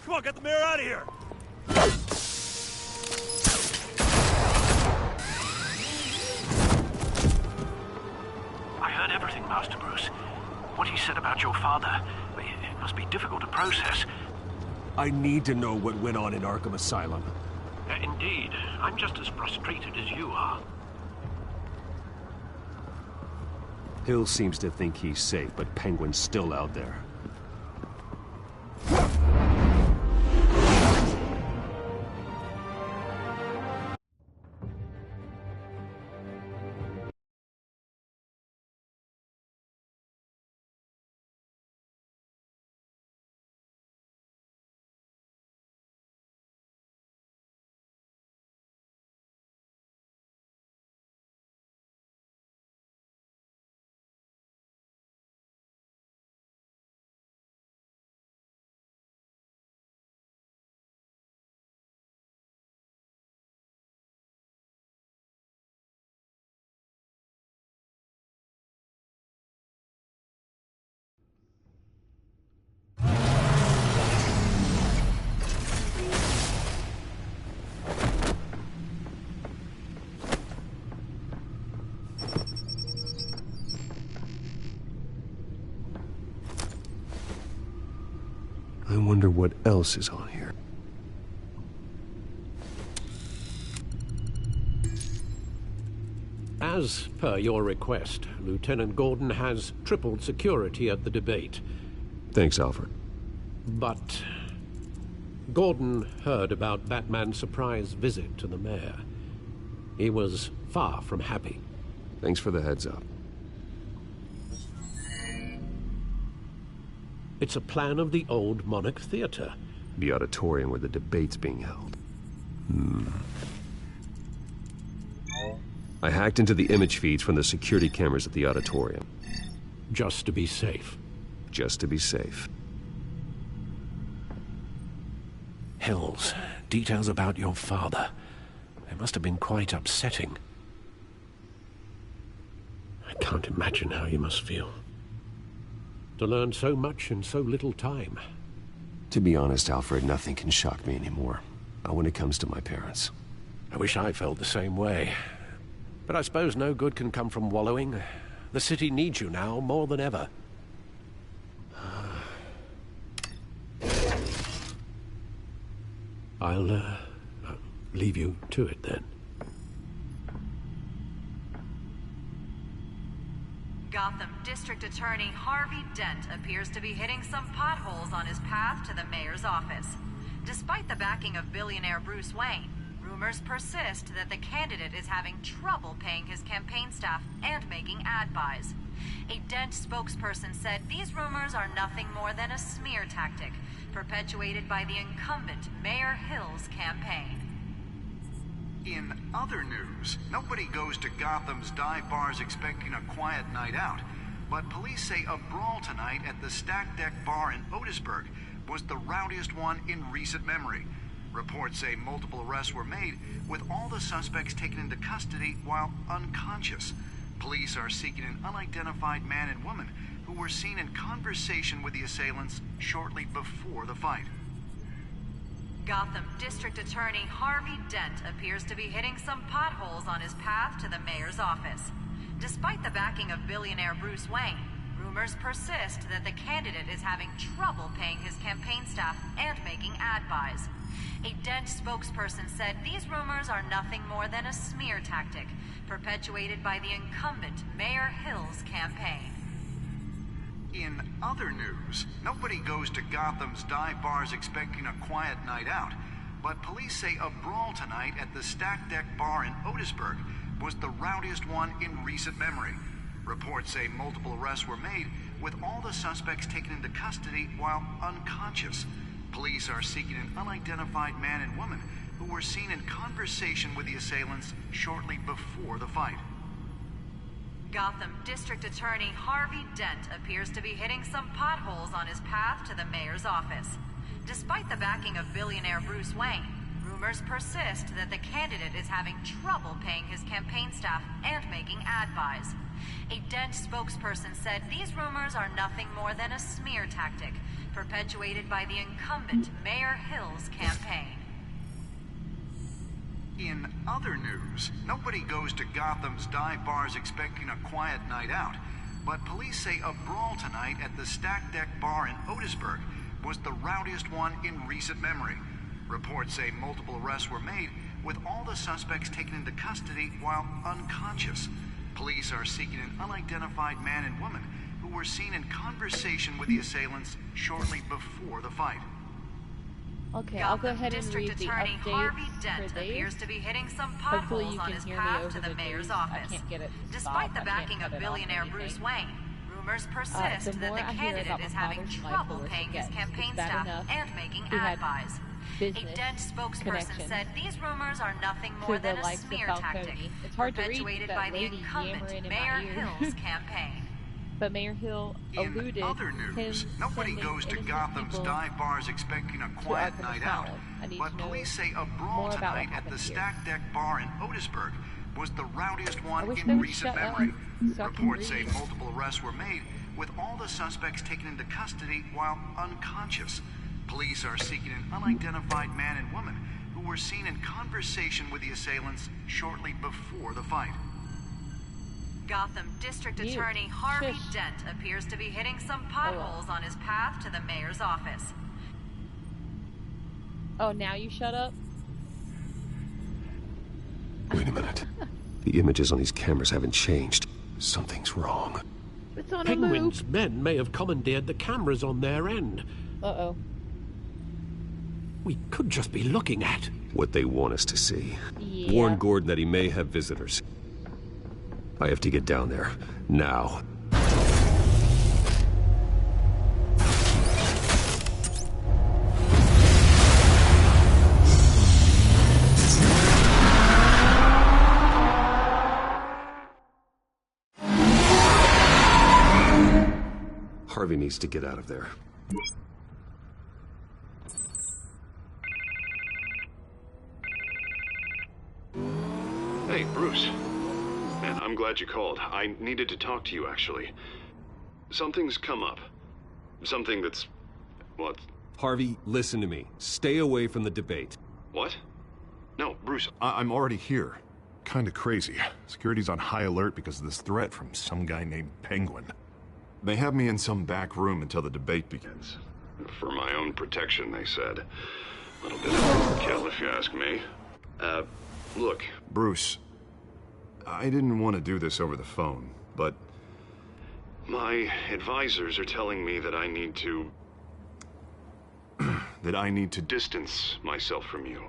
Speaker 13: Come on, get the mayor out of here!
Speaker 15: I heard everything, Master Bruce. What he said about your father, it must be difficult to process.
Speaker 8: I need to know what went on in Arkham Asylum.
Speaker 15: Indeed. I'm just as frustrated as you are.
Speaker 8: Hill seems to think he's safe, but Penguin's still out there. I wonder what else is on here.
Speaker 7: As per your request, Lieutenant Gordon has tripled security at the debate.
Speaker 8: Thanks, Alfred.
Speaker 7: But Gordon heard about Batman's surprise visit to the mayor. He was far from happy.
Speaker 8: Thanks for the heads up.
Speaker 7: It's a plan of the old Monarch Theater.
Speaker 8: The auditorium where the debate's being held. I hacked into the image feeds from the security cameras at the auditorium.
Speaker 7: Just to be safe.
Speaker 8: Just to be safe.
Speaker 7: Hills, details about your father. They must have been quite upsetting. I can't imagine how you must feel. To learn so much in so little time.
Speaker 8: To be honest, Alfred, nothing can shock me anymore. Not when it comes to my parents.
Speaker 7: I wish I felt the same way. But I suppose no good can come from wallowing. The city needs you now more than ever. I'll leave you to it then.
Speaker 5: Gotham District Attorney Harvey Dent appears to be hitting some potholes on his path to the mayor's office. Despite the backing of billionaire Bruce Wayne, rumors persist that the candidate is having trouble paying his campaign staff and making ad buys. A Dent spokesperson said these rumors are nothing more than a smear tactic, perpetuated by the incumbent Mayor Hill's campaign.
Speaker 22: In other news, nobody goes to Gotham's dive bars expecting a quiet night out, but police say a brawl tonight at the Stack Deck Bar in Otisburg was the rowdiest one in recent memory. Reports say multiple arrests were made, with all the suspects taken into custody while unconscious. Police are seeking an unidentified man and woman who were seen in conversation with the assailants shortly before the fight.
Speaker 5: Gotham District Attorney Harvey Dent appears to be hitting some potholes on his path to the mayor's office. Despite the backing of billionaire Bruce Wayne, rumors persist that the candidate is having trouble paying his campaign staff and making ad buys. A Dent spokesperson said these rumors are nothing more than a smear tactic, perpetuated by the incumbent Mayor Hill's campaign.
Speaker 22: In other news, nobody goes to Gotham's dive bars expecting a quiet night out, but police say a brawl tonight at the Stack Deck Bar in Otisburg was the rowdiest one in recent memory. Reports say multiple arrests were made, with all the suspects taken into custody while unconscious. Police are seeking an unidentified man and woman who were seen in conversation with the assailants shortly before the fight.
Speaker 5: Gotham District Attorney Harvey Dent appears to be hitting some potholes on his path to the mayor's office. Despite the backing of billionaire Bruce Wayne, rumors persist that the candidate is having trouble paying his campaign staff and making ad buys. A Dent spokesperson said these rumors are nothing more than a smear tactic, perpetuated by the incumbent Mayor Hill's campaign.
Speaker 22: In other news, nobody goes to Gotham's dive bars expecting a quiet night out, but police say a brawl tonight at the Stack Deck Bar in Otisburg was the rowdiest one in recent memory. Reports say multiple arrests were made, with all the suspects taken into custody while unconscious. Police are seeking an unidentified man and woman who were seen in conversation with the assailants shortly before the fight.
Speaker 23: Okay, I'll go ahead and read the
Speaker 5: Attorney
Speaker 23: update
Speaker 5: Harvey
Speaker 23: for
Speaker 5: Dent
Speaker 23: these.
Speaker 5: appears to be hitting some
Speaker 23: Hopefully
Speaker 5: potholes
Speaker 23: you
Speaker 5: on
Speaker 23: can
Speaker 5: his
Speaker 23: hear me
Speaker 5: path
Speaker 23: over
Speaker 5: to the
Speaker 23: the
Speaker 5: mayor's
Speaker 23: news.
Speaker 5: office.
Speaker 23: I can't get it to
Speaker 5: Despite
Speaker 23: stop.
Speaker 5: the
Speaker 23: I can't
Speaker 5: backing
Speaker 23: cut
Speaker 5: of
Speaker 23: it off
Speaker 5: billionaire
Speaker 23: or
Speaker 5: Bruce
Speaker 23: anything.
Speaker 5: Wayne, rumors
Speaker 23: The
Speaker 5: persist that
Speaker 23: more
Speaker 5: the
Speaker 23: I hear
Speaker 5: candidate
Speaker 23: about
Speaker 5: is
Speaker 23: my
Speaker 5: having
Speaker 23: father's life,
Speaker 5: trouble
Speaker 23: the worse
Speaker 5: paying
Speaker 23: it
Speaker 5: his
Speaker 23: gets.
Speaker 5: campaign
Speaker 23: It's bad
Speaker 5: staff
Speaker 23: enough
Speaker 5: and making
Speaker 23: he
Speaker 5: ad
Speaker 23: had
Speaker 5: buys. A
Speaker 23: business
Speaker 5: Dent spokesperson
Speaker 23: connection
Speaker 5: said these rumors are nothing
Speaker 23: to
Speaker 5: more
Speaker 23: the
Speaker 5: than a
Speaker 23: likes of
Speaker 5: smear
Speaker 23: Falcone.
Speaker 5: tactic,
Speaker 23: It's hard to read
Speaker 5: perpetuated
Speaker 23: that
Speaker 5: by the
Speaker 23: lady
Speaker 5: incumbent
Speaker 23: yammering in
Speaker 5: Mayor
Speaker 23: my ear.
Speaker 5: Hill's campaign.
Speaker 23: But Mayor Hill alluded
Speaker 22: In other news,
Speaker 23: him
Speaker 22: nobody
Speaker 23: sending
Speaker 22: goes to
Speaker 23: innocent
Speaker 22: Gotham's
Speaker 23: people
Speaker 22: dive bars expecting a
Speaker 23: to
Speaker 22: quiet
Speaker 23: Arkham
Speaker 22: night out,
Speaker 23: Asylum. I need
Speaker 22: but
Speaker 23: to know
Speaker 22: police say a brawl
Speaker 23: more about what
Speaker 22: tonight at the
Speaker 23: happened here.
Speaker 22: Stack Deck Bar in Otisburg was the rowdiest
Speaker 23: I
Speaker 22: one
Speaker 23: wish they
Speaker 22: in
Speaker 23: would
Speaker 22: recent
Speaker 23: shut up
Speaker 22: memory.
Speaker 23: so I can
Speaker 22: Reports say
Speaker 23: read.
Speaker 22: multiple arrests were made, with all the suspects taken into custody while unconscious. Police are seeking an unidentified man and woman who were seen in conversation with the assailants shortly before the fight.
Speaker 5: Gotham District
Speaker 23: You
Speaker 5: Attorney Harvey
Speaker 23: shush.
Speaker 5: Dent appears to be hitting some potholes on his path to the mayor's office.
Speaker 23: Oh, now you shut up?
Speaker 8: Wait a minute. The images on these cameras haven't changed. Something's wrong.
Speaker 23: It's on
Speaker 7: Penguin's men may have commandeered the cameras on their end.
Speaker 23: Uh-oh.
Speaker 7: We could just be looking at
Speaker 8: What they want us to see.
Speaker 23: Yeah.
Speaker 8: Warn Gordon that he may have visitors. I have to get down there. Now. Harvey needs to get out of there.
Speaker 2: Hey, Bruce. Man, I'm glad you called. I needed to talk to you, actually. Something's come up. Something that's... what?
Speaker 8: Harvey, listen to me. Stay away from the debate.
Speaker 2: What? No, Bruce, I'm already here. Kinda crazy. Security's on high alert because of this threat from some guy named Penguin. They have me in some back room until the debate begins. For my own protection, they said. A little bit of overkill, if you ask me. Look, Bruce, I didn't want to do this over the phone, but my advisors are telling me that I need to... that I need to distance myself from you.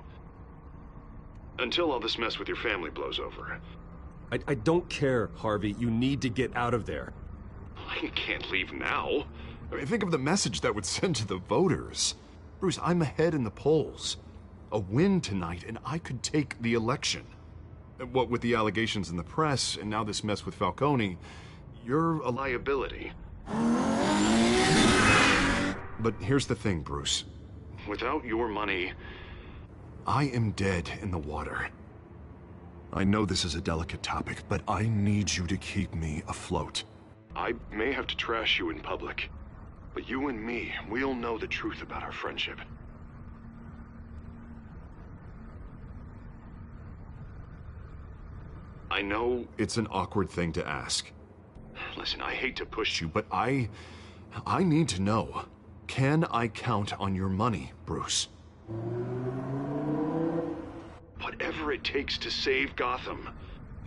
Speaker 2: Until all this mess with your family blows over.
Speaker 8: I don't care, Harvey. You need to get out of there.
Speaker 2: I can't leave now. I mean, think of the message that would send to the voters. Bruce, I'm ahead in the polls. A win tonight, and I could take the election. What with the allegations in the press, and now this mess with Falcone, you're a liability. But here's the thing, Bruce. Without your money, I am dead in the water. I know this is a delicate topic, but I need you to keep me afloat. I may have to trash you in public, but you and me, we'll know the truth about our friendship. I know it's an awkward thing to ask. Listen, I hate to push you, but I need to know. Can I count on your money, Bruce? Whatever it takes to save Gotham.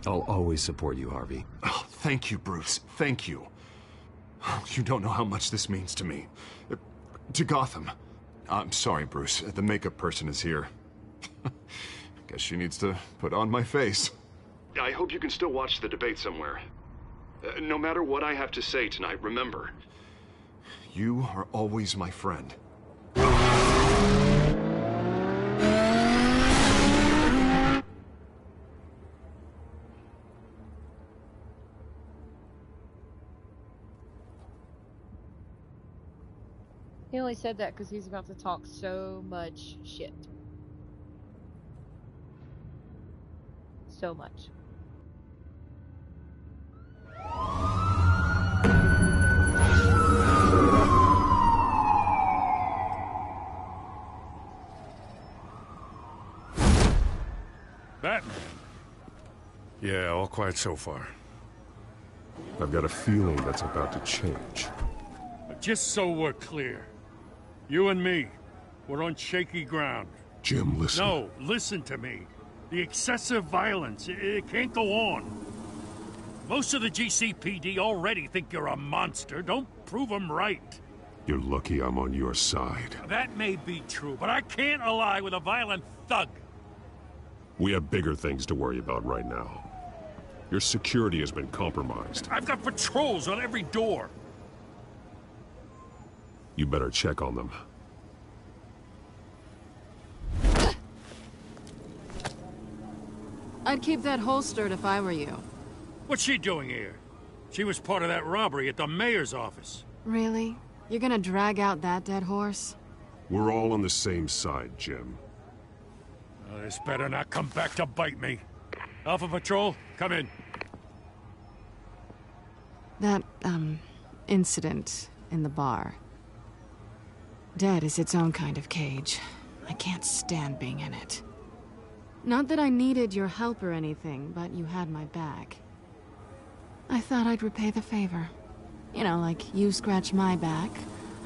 Speaker 8: I'll always support you, Harvey.
Speaker 2: Oh, thank you, Bruce. Thank you. You don't know how much this means to me. To Gotham. I'm sorry, Bruce. The makeup person is here. Guess she needs to put on my face. I hope you can still watch the debate somewhere. No matter what I have to say tonight, remember, you are always my friend.
Speaker 23: He only said that because he's about to talk so much shit. So much.
Speaker 4: Batman? Yeah, all quiet so far.
Speaker 6: I've got a feeling that's about to change.
Speaker 4: Just so we're clear, you and me, we're on shaky ground.
Speaker 6: Jim, listen.
Speaker 4: No, listen to me. The excessive violence, it can't go on. Most of the GCPD already think you're a monster. Don't prove them right.
Speaker 6: You're lucky I'm on your side.
Speaker 4: That may be true, but I can't ally with a violent thug.
Speaker 6: We have bigger things to worry about right now. Your security has been compromised.
Speaker 4: I've got patrols on every door.
Speaker 6: You better check on them.
Speaker 19: I'd keep that holstered if I were you.
Speaker 4: What's she doing here? She was part of that robbery at the mayor's office.
Speaker 19: Really? You're gonna drag out that dead horse?
Speaker 6: We're all on the same side, Jim.
Speaker 4: This better not come back to bite me. Alpha Patrol, come in.
Speaker 19: That, incident in the bar. Dead is its own kind of cage. I can't stand being in it. Not that I needed your help or anything, but you had my back. I thought I'd repay the favor. You know, like you scratch my back,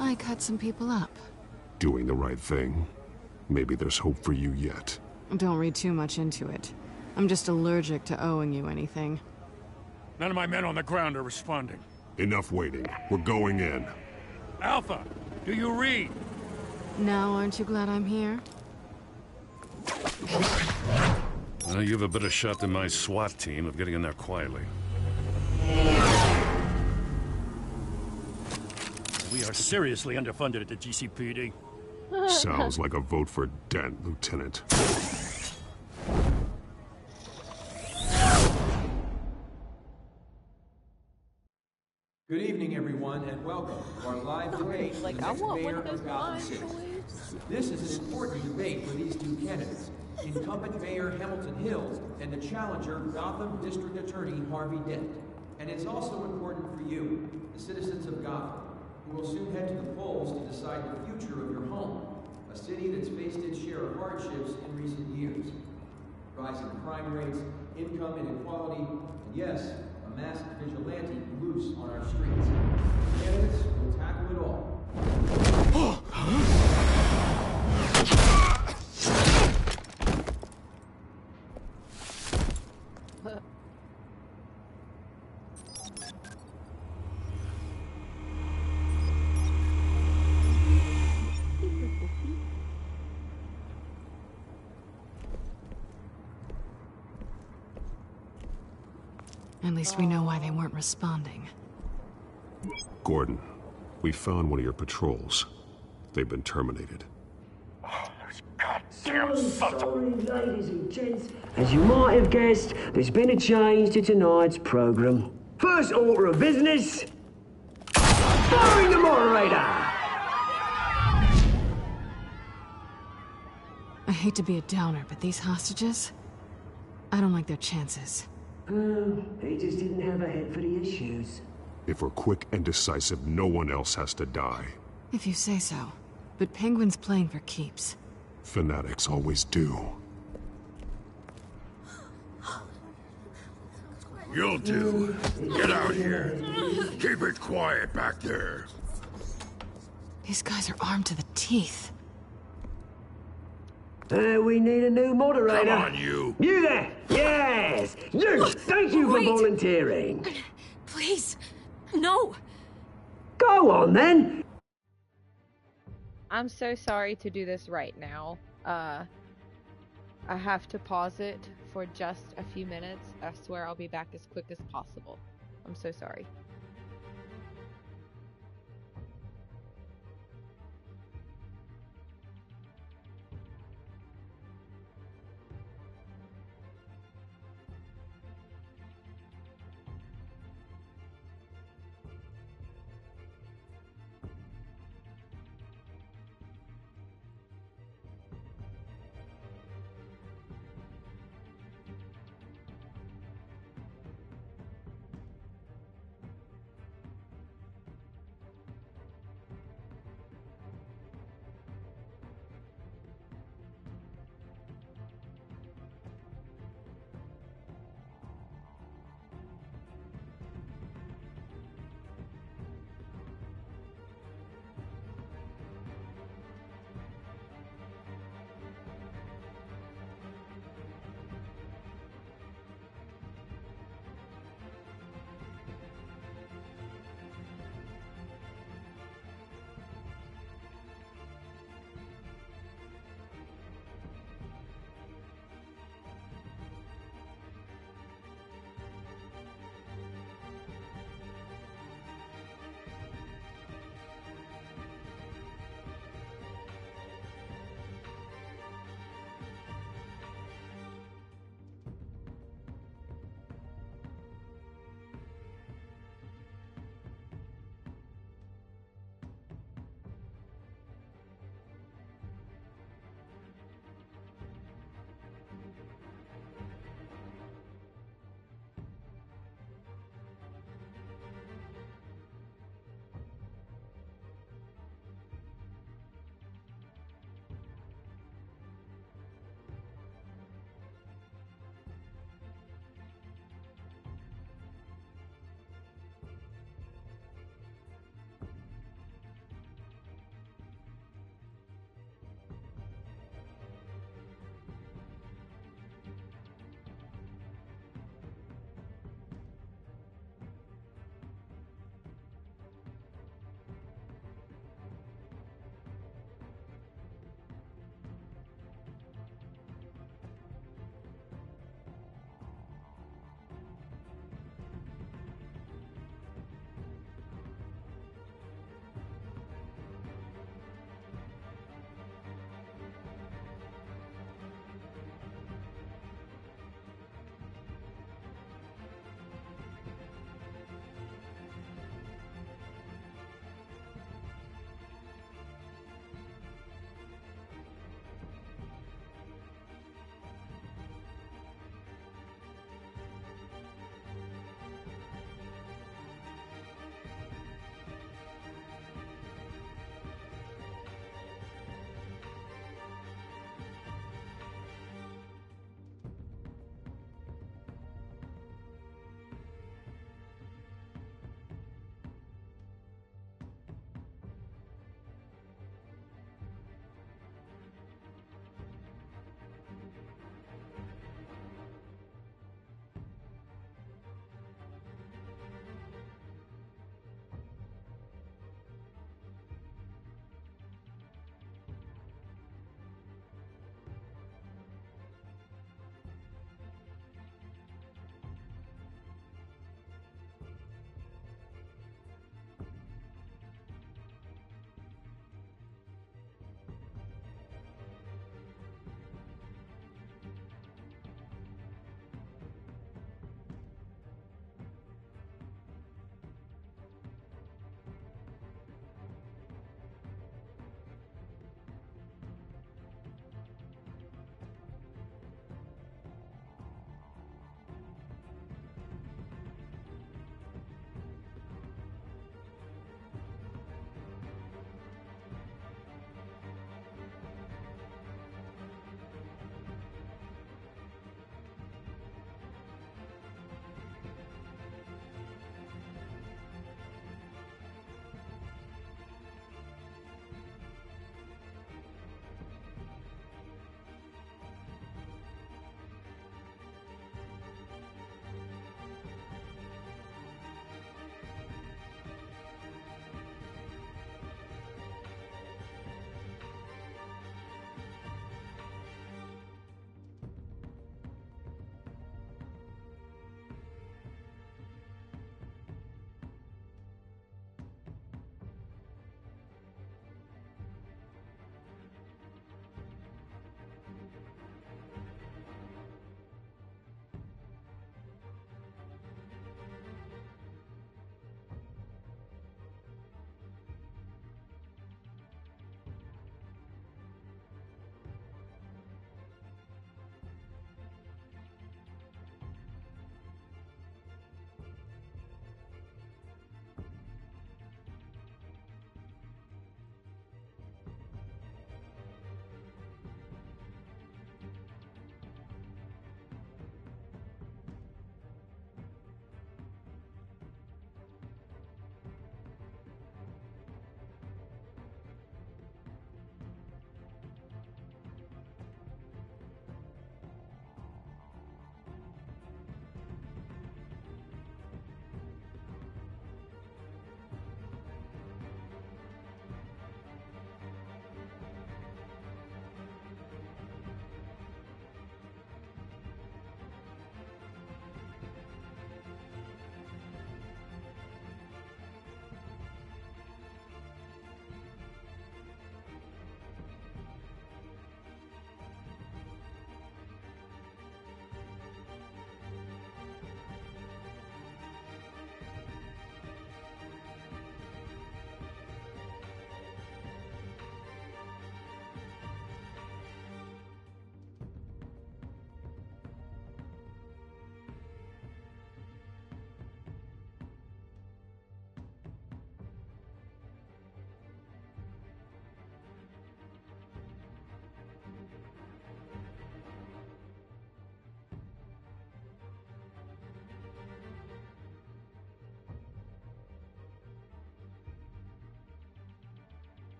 Speaker 19: I cut some people up.
Speaker 6: Doing the right thing. Maybe there's hope for you yet.
Speaker 19: Don't read too much into it. I'm just allergic to owing you anything.
Speaker 4: None of my men on the ground are responding.
Speaker 6: Enough waiting. We're going in.
Speaker 4: Alpha, do you read?
Speaker 19: Now, aren't you glad I'm here?
Speaker 4: Well, you have a better shot than my SWAT team of getting in there quietly. We are seriously underfunded at the GCPD.
Speaker 6: Sounds like a vote for Dent, Lieutenant.
Speaker 9: Good evening, everyone, and welcome to our live debate for the next mayor of Gotham City. This is an important debate for these two candidates, incumbent Mayor Hamilton Hills and the challenger Gotham District Attorney Harvey Dent. And it's also important for you, the citizens of Gotham, who will soon head to the polls to decide the future of your home, a city that's faced its share of hardships in recent years. Rising crime rates, income inequality, and yes, a masked vigilante loose on our streets. Candidates will tackle it all.
Speaker 19: At least we know why they weren't responding.
Speaker 8: Gordon, we found one of your patrols. They've been terminated.
Speaker 1: Sorry, ladies and gents. As you might have guessed, there's been a change to tonight's program. First order of business, firing the moderator!
Speaker 19: I hate to be a downer, but these hostages, I don't like their chances.
Speaker 1: He just didn't have a head for the issues.
Speaker 2: If we're quick and decisive, no one else has to die.
Speaker 19: If you say so. But Penguin's playing for keeps.
Speaker 2: Fanatics always do.
Speaker 11: You'll do. Get out here. Keep it quiet back there.
Speaker 19: These guys are armed to the teeth.
Speaker 1: We need a new moderator.
Speaker 11: Come on, you.
Speaker 1: You there! Yes! You! Thank you for volunteering.
Speaker 3: Please, no.
Speaker 1: Go on, then.
Speaker 23: I'm so sorry to do this right now. I have to pause it for just a few minutes. I swear I'll be back as quick as possible. I'm so sorry.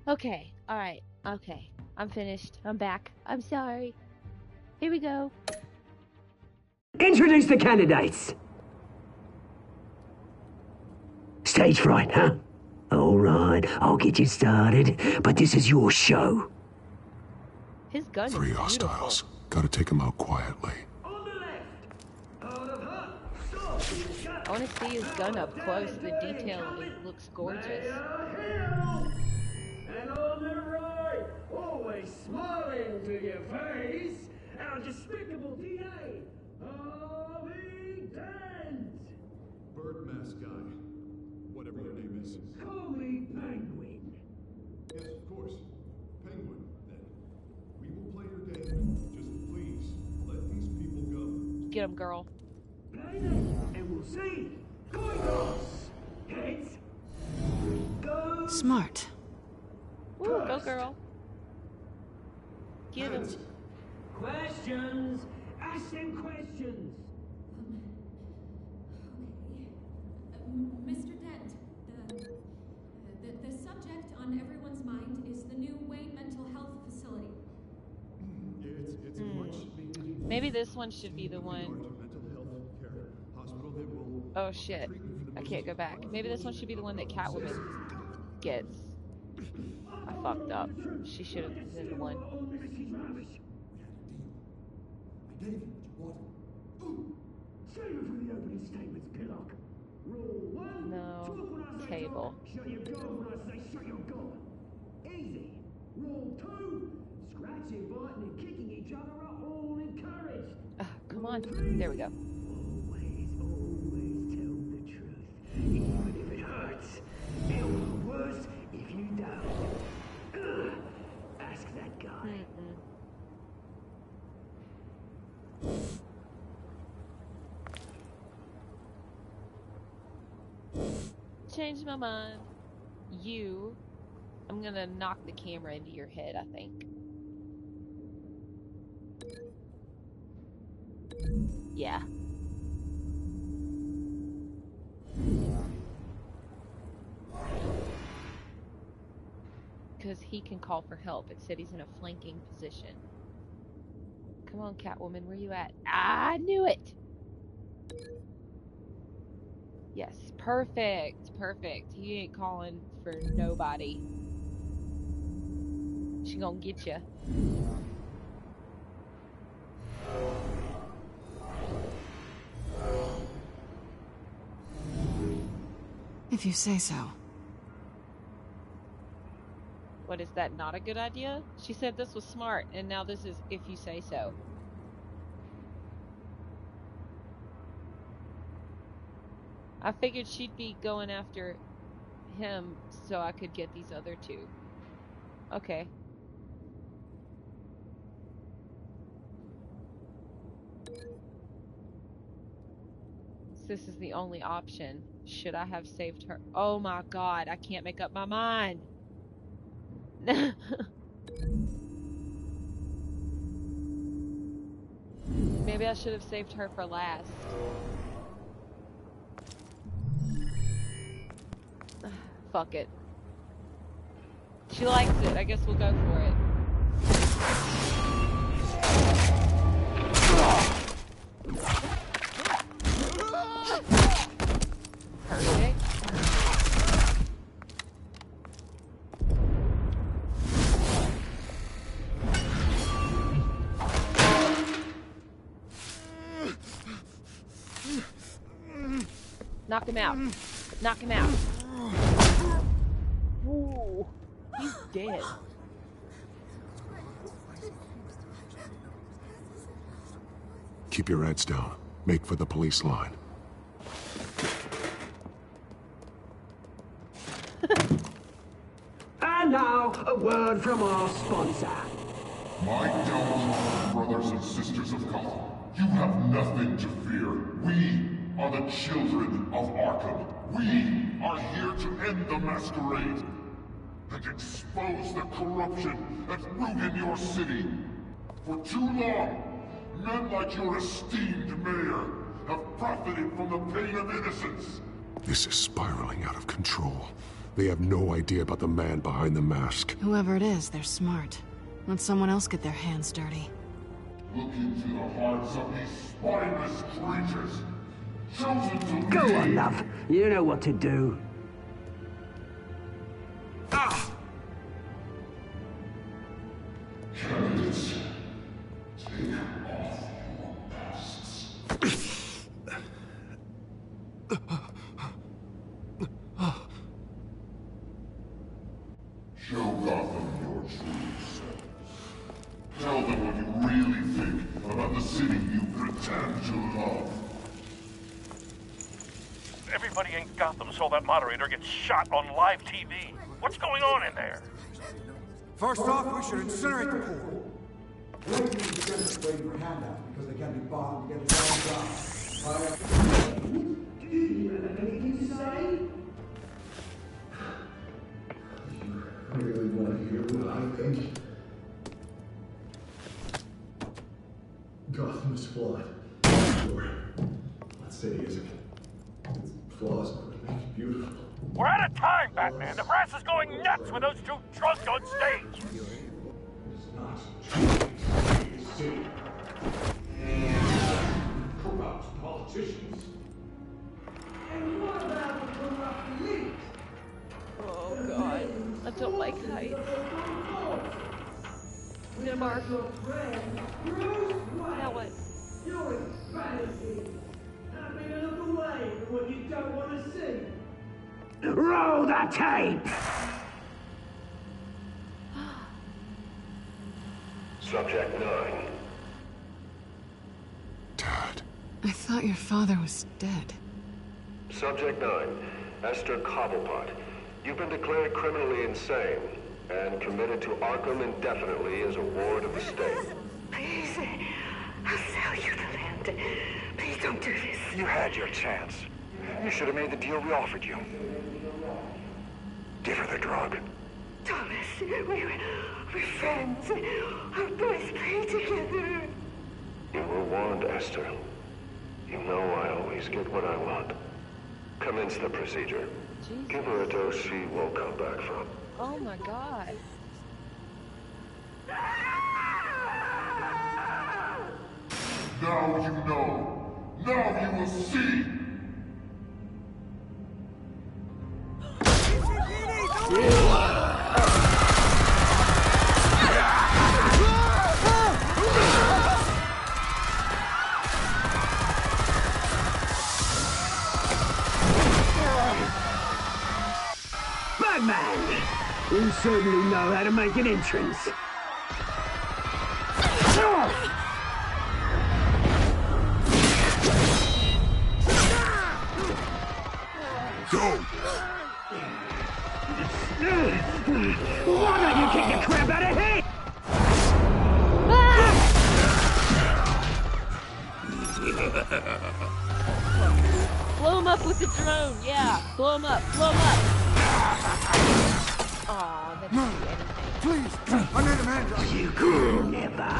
Speaker 23: Okay, alright, okay. I'm finished. I'm back. I'm sorry. Here we go.
Speaker 1: Introduce the candidates. Stage fright, huh? All right, I'll get you started, but this is your show.
Speaker 23: His gun is
Speaker 6: 3
Speaker 23: beautiful.
Speaker 6: hostiles. Gotta take them out quietly.
Speaker 23: I want to see his gun up close. The detailing looks gorgeous.
Speaker 1: And on the right, always smiling to your face, our despicable DA, Harvey Dent.
Speaker 2: Bird mask guy. Whatever your name is.
Speaker 1: Call me Penguin.
Speaker 2: Yes, of course. Penguin, then. We will play your game. Just please, let these people go.
Speaker 23: Get him, girl.
Speaker 1: Play them, and we'll see. Go, heads. Go.
Speaker 19: Smart.
Speaker 23: Ooh, go girl. Get him.
Speaker 1: Questions. Ask them questions.
Speaker 10: Mr. Dent, the subject on everyone's mind is the new Wayne Mental Health Facility.
Speaker 2: It's a much
Speaker 23: Maybe this one should be the one. Oh shit. I can't go back. Maybe this one should be the one that Catwoman gets. I fucked up. She should have been the one.
Speaker 1: I gave you what you wanted. Save it for the opening statements, Pillock. Rule 1.
Speaker 23: No.
Speaker 1: Talk when I say
Speaker 23: Table.
Speaker 1: talk. Shut your gun when I say shut your gun. Easy. Rule 2. Scratching, biting, and kicking each other are all encouraged.
Speaker 23: Come on. There we go.
Speaker 1: Always tell the truth, even if it hurts. It'll be worse if you don't. Ask that guy.
Speaker 23: Change my mind. I'm gonna knock the camera into your head, I think. Yeah. Because he can call for help. It said he's in a flanking position. Come on, Catwoman, where you at? Ah, I knew it! Yes, perfect, perfect. He ain't calling for nobody. She gonna get you.
Speaker 19: If you say so.
Speaker 23: What, is that not a good idea? She said this was smart, and now this is if you say so. I figured she'd be going after him so I could get these other two. Okay. This is the only option. Should I have saved her? Oh my god, I can't make up my mind. Maybe I should have saved her for last. Fuck it. She likes it. I guess we'll go for it. Perfect. Knock him out. Knock him out. Ooh, he's dead.
Speaker 6: Keep your heads down. Make for the police line.
Speaker 1: And now, a word from our sponsor.
Speaker 12: My gallant brothers and sisters of Gotham, you have nothing to fear. We are the children of Arkham. We are here to end the masquerade and expose the corruption that ruined your city. For too long, men like your esteemed mayor have profited from the pain of innocence.
Speaker 6: This is spiraling out of control. They have no idea about the man behind the mask.
Speaker 19: Whoever it is, they're smart. Let someone else get their hands dirty.
Speaker 12: Look into the hearts of these spineless creatures. Chosen to
Speaker 1: Go
Speaker 12: lead.
Speaker 1: on, love. You know what to do.
Speaker 12: Candidates, take off your masks. Show Gotham your true selves. Tell them what you really think about the city you pretend to love.
Speaker 13: Everybody in Gotham saw that moderator get shot on live TV. What's going on in there?
Speaker 21: First off, we should incinerate the poor. Waiting for handouts because they can't be bothered to get a damn job.
Speaker 1: Do you have anything to say?
Speaker 12: I really want to hear what I think. Gotham is flawed. Sure. That city isn't. Its flaws are what make it beautiful.
Speaker 13: We're out of time, Batman. The press is going nuts with those two drunks on stage.
Speaker 12: It's not a city. Corrupt politicians.
Speaker 1: And what about the corrupt elite?
Speaker 23: Oh god, I don't like heights. Mark. Now what?
Speaker 1: You're insanity. Having a look away from what you don't want to see. Roll the tape!
Speaker 15: Subject 9.
Speaker 6: Dad.
Speaker 19: I thought your father was dead.
Speaker 15: Subject 9. Esther Cobblepot. You've been declared criminally insane and committed to Arkham indefinitely as a ward of the state.
Speaker 14: Please, I'll sell you the land. Please don't do this.
Speaker 20: You had your chance. You should have made the deal we offered you. Give her the drug.
Speaker 14: Thomas, we're friends. Our boys play together.
Speaker 15: You were warned, Esther. You know I always get what I want. Commence the procedure.
Speaker 23: Jesus.
Speaker 15: Give her a dose she won't come back from.
Speaker 23: Oh my god.
Speaker 12: Now you know. Now you will see.
Speaker 1: Batman! You certainly know how to make an entrance.
Speaker 6: Go!
Speaker 1: Why don't you kick the crap out of him?
Speaker 23: Blow him up with the drone, yeah. Blow him up, blow him up. Aw, that didn't do anything.
Speaker 21: Please, I need a man.
Speaker 1: You could never.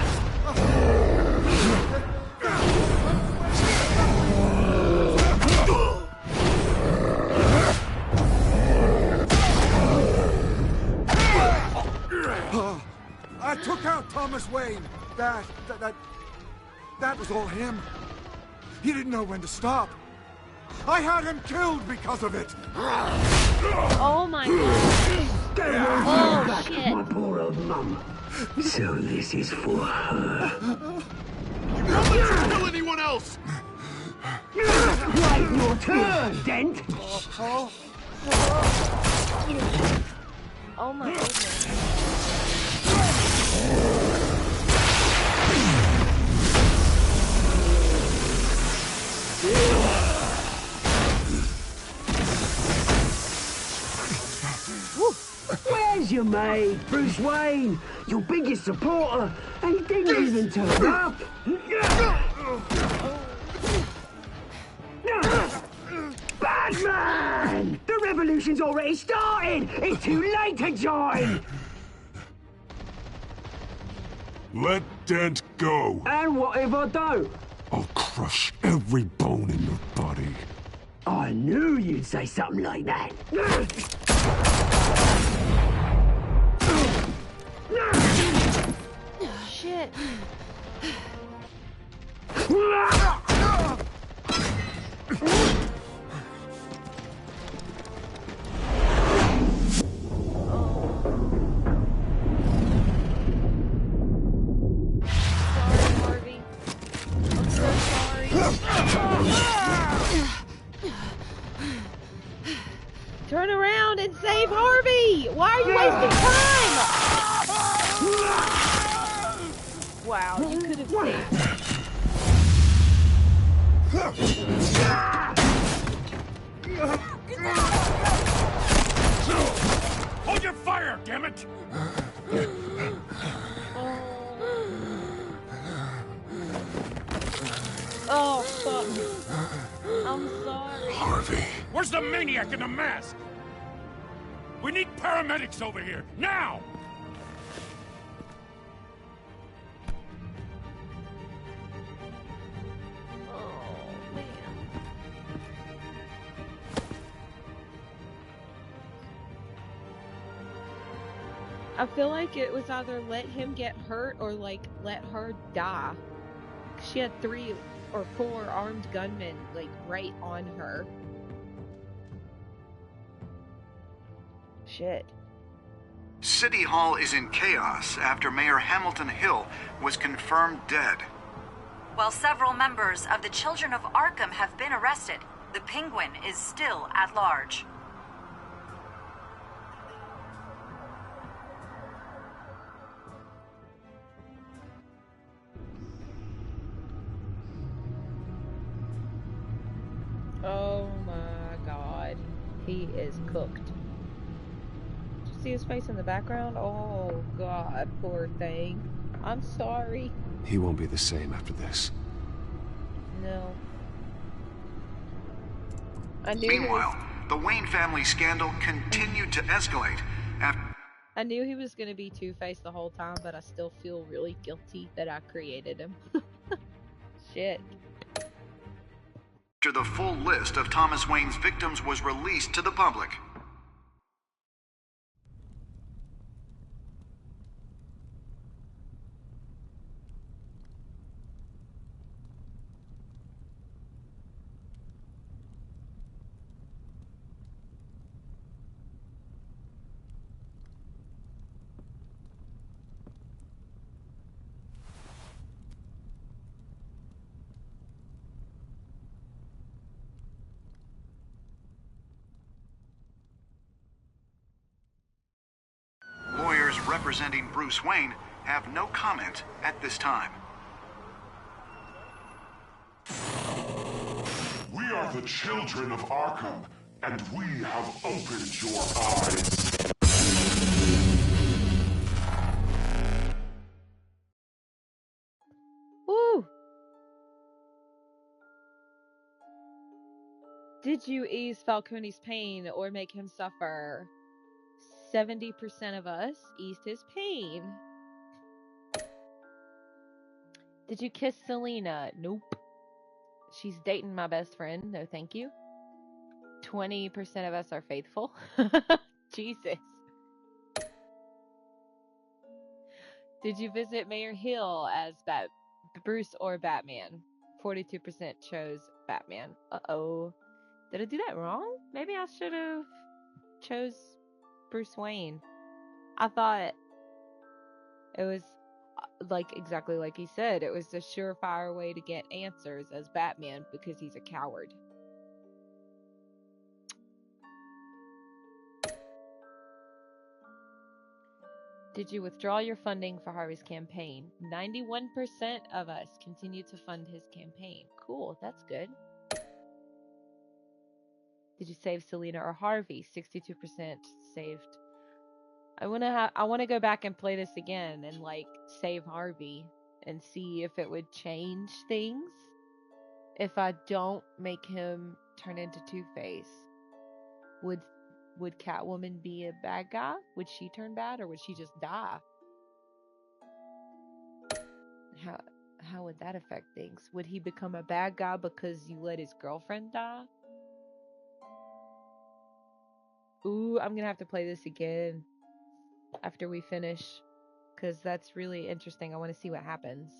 Speaker 21: I took out Thomas Wayne. That was all him. He didn't know when to stop. I had him killed because of it.
Speaker 23: Oh my god. Oh shit.
Speaker 1: My poor old mum. So this is for her.
Speaker 6: Don't let her kill anyone else!
Speaker 1: Wait your turn, Dent.
Speaker 23: Oh my goodness.
Speaker 1: Where's your mate, Bruce Wayne? Your biggest supporter, and he didn't even turn up. Batman! The revolution's already started! It's too late to join!
Speaker 6: Let Dent go!
Speaker 1: And what if I don't?
Speaker 6: I'll crush every bone in your body.
Speaker 1: I knew you'd say something like that.
Speaker 23: Save Harvey! Why are you wasting time? Wow, you could have saved him.
Speaker 4: Hold your fire, damn it!
Speaker 23: Oh, fuck. I'm sorry.
Speaker 11: Harvey.
Speaker 4: Where's the maniac in the mask? We need paramedics over here, now!
Speaker 23: I feel like it was either let him get hurt or, like, let her die. She had 3 or 4 armed gunmen, like, right on her. Shit.
Speaker 22: City Hall is in chaos after Mayor Hamilton Hill was confirmed dead.
Speaker 5: While several members of the Children of Arkham have been arrested, the Penguin is still at large.
Speaker 23: Oh my god. He is cooked. Did you see his face in the background? Oh god, poor thing. I'm sorry.
Speaker 8: He won't be the same after this.
Speaker 23: No.
Speaker 22: Meanwhile, the Wayne family scandal continued to escalate after...
Speaker 23: I knew he was going to be Two-Face the whole time, but I still feel really guilty that I created him. Shit.
Speaker 22: After the full list of Thomas Wayne's victims was released to the public. Lawyers representing Bruce Wayne have no comment at this time.
Speaker 12: We are the children of Arkham, and we have opened your eyes.
Speaker 23: Woo! Did you ease Falcone's pain or make him suffer? 70% of us eased his pain. Did you kiss Selena? Nope. She's dating my best friend. No, thank you. 20% of us are faithful. Jesus. Did you visit Mayor Hill as Bruce or Batman? 42% chose Batman. Uh-oh. Did I do that wrong? Maybe I should have chose Bruce Wayne. I thought it was like exactly like he said. It was a surefire way to get answers as Batman because he's a coward. Did you withdraw your funding for Harvey's campaign? 91% of us continue to fund his campaign. Cool, that's good. Did you save Selena or Harvey? 62% saved. I want to go back and play this again and like save Harvey and see if it would change things. If I don't make him turn into Two-Face, would Catwoman be a bad guy? Would she turn bad or would she just die? How would that affect things? Would he become a bad guy because you let his girlfriend die? Ooh, I'm gonna have to play this again after we finish, because that's really interesting. I want to see what happens.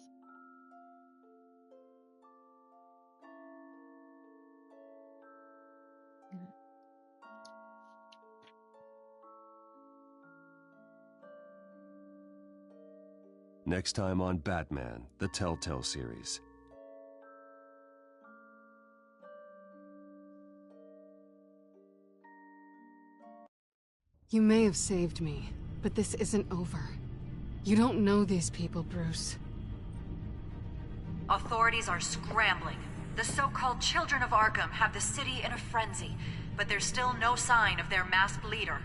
Speaker 8: Next time on Batman, the Telltale series.
Speaker 19: You may have saved me, but this isn't over. You don't know these people, Bruce.
Speaker 5: Authorities are scrambling. The so-called Children of Arkham have the city in a frenzy, but there's still no sign of their masked leader.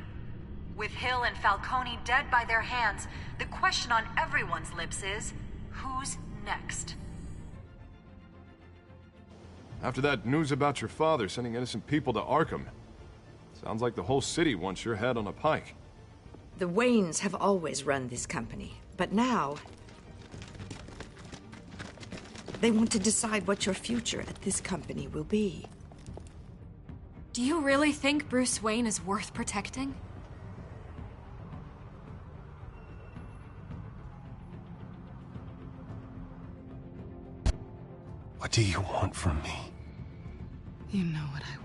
Speaker 5: With Hill and Falcone dead by their hands, the question on everyone's lips is, who's next?
Speaker 6: After that news about your father sending innocent people to Arkham, sounds like the whole city wants your head on a pike.
Speaker 16: The Waynes have always run this company, but now they want to decide what your future at this company will be.
Speaker 3: Do you really think Bruce Wayne is worth protecting?
Speaker 8: What do you want from me?
Speaker 19: You know what I